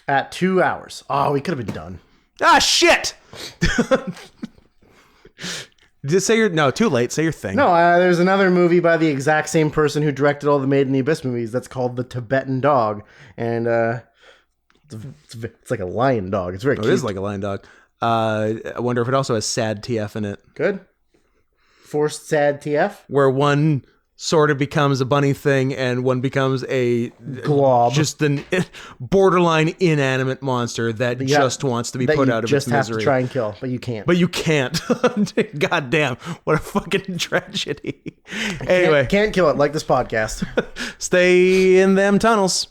at 2 hours. Oh, we could have been done. Ah, shit. Just say too late. Say your thing. No, there's another movie by the exact same person who directed all the Made in the Abyss movies that's called The Tibetan Dog. And it's like a lion dog. It's very cute. It is like a lion dog. I wonder if it also has sad TF in it. Good. Forced sad TF? Where one sort of becomes a bunny thing and one becomes a glob. Just an borderline inanimate monster that just wants to be put out of its misery. Just have to try and kill, but you can't. But you can't. God damn. What a fucking tragedy. Anyway. Can't kill it like this podcast. Stay in them tunnels.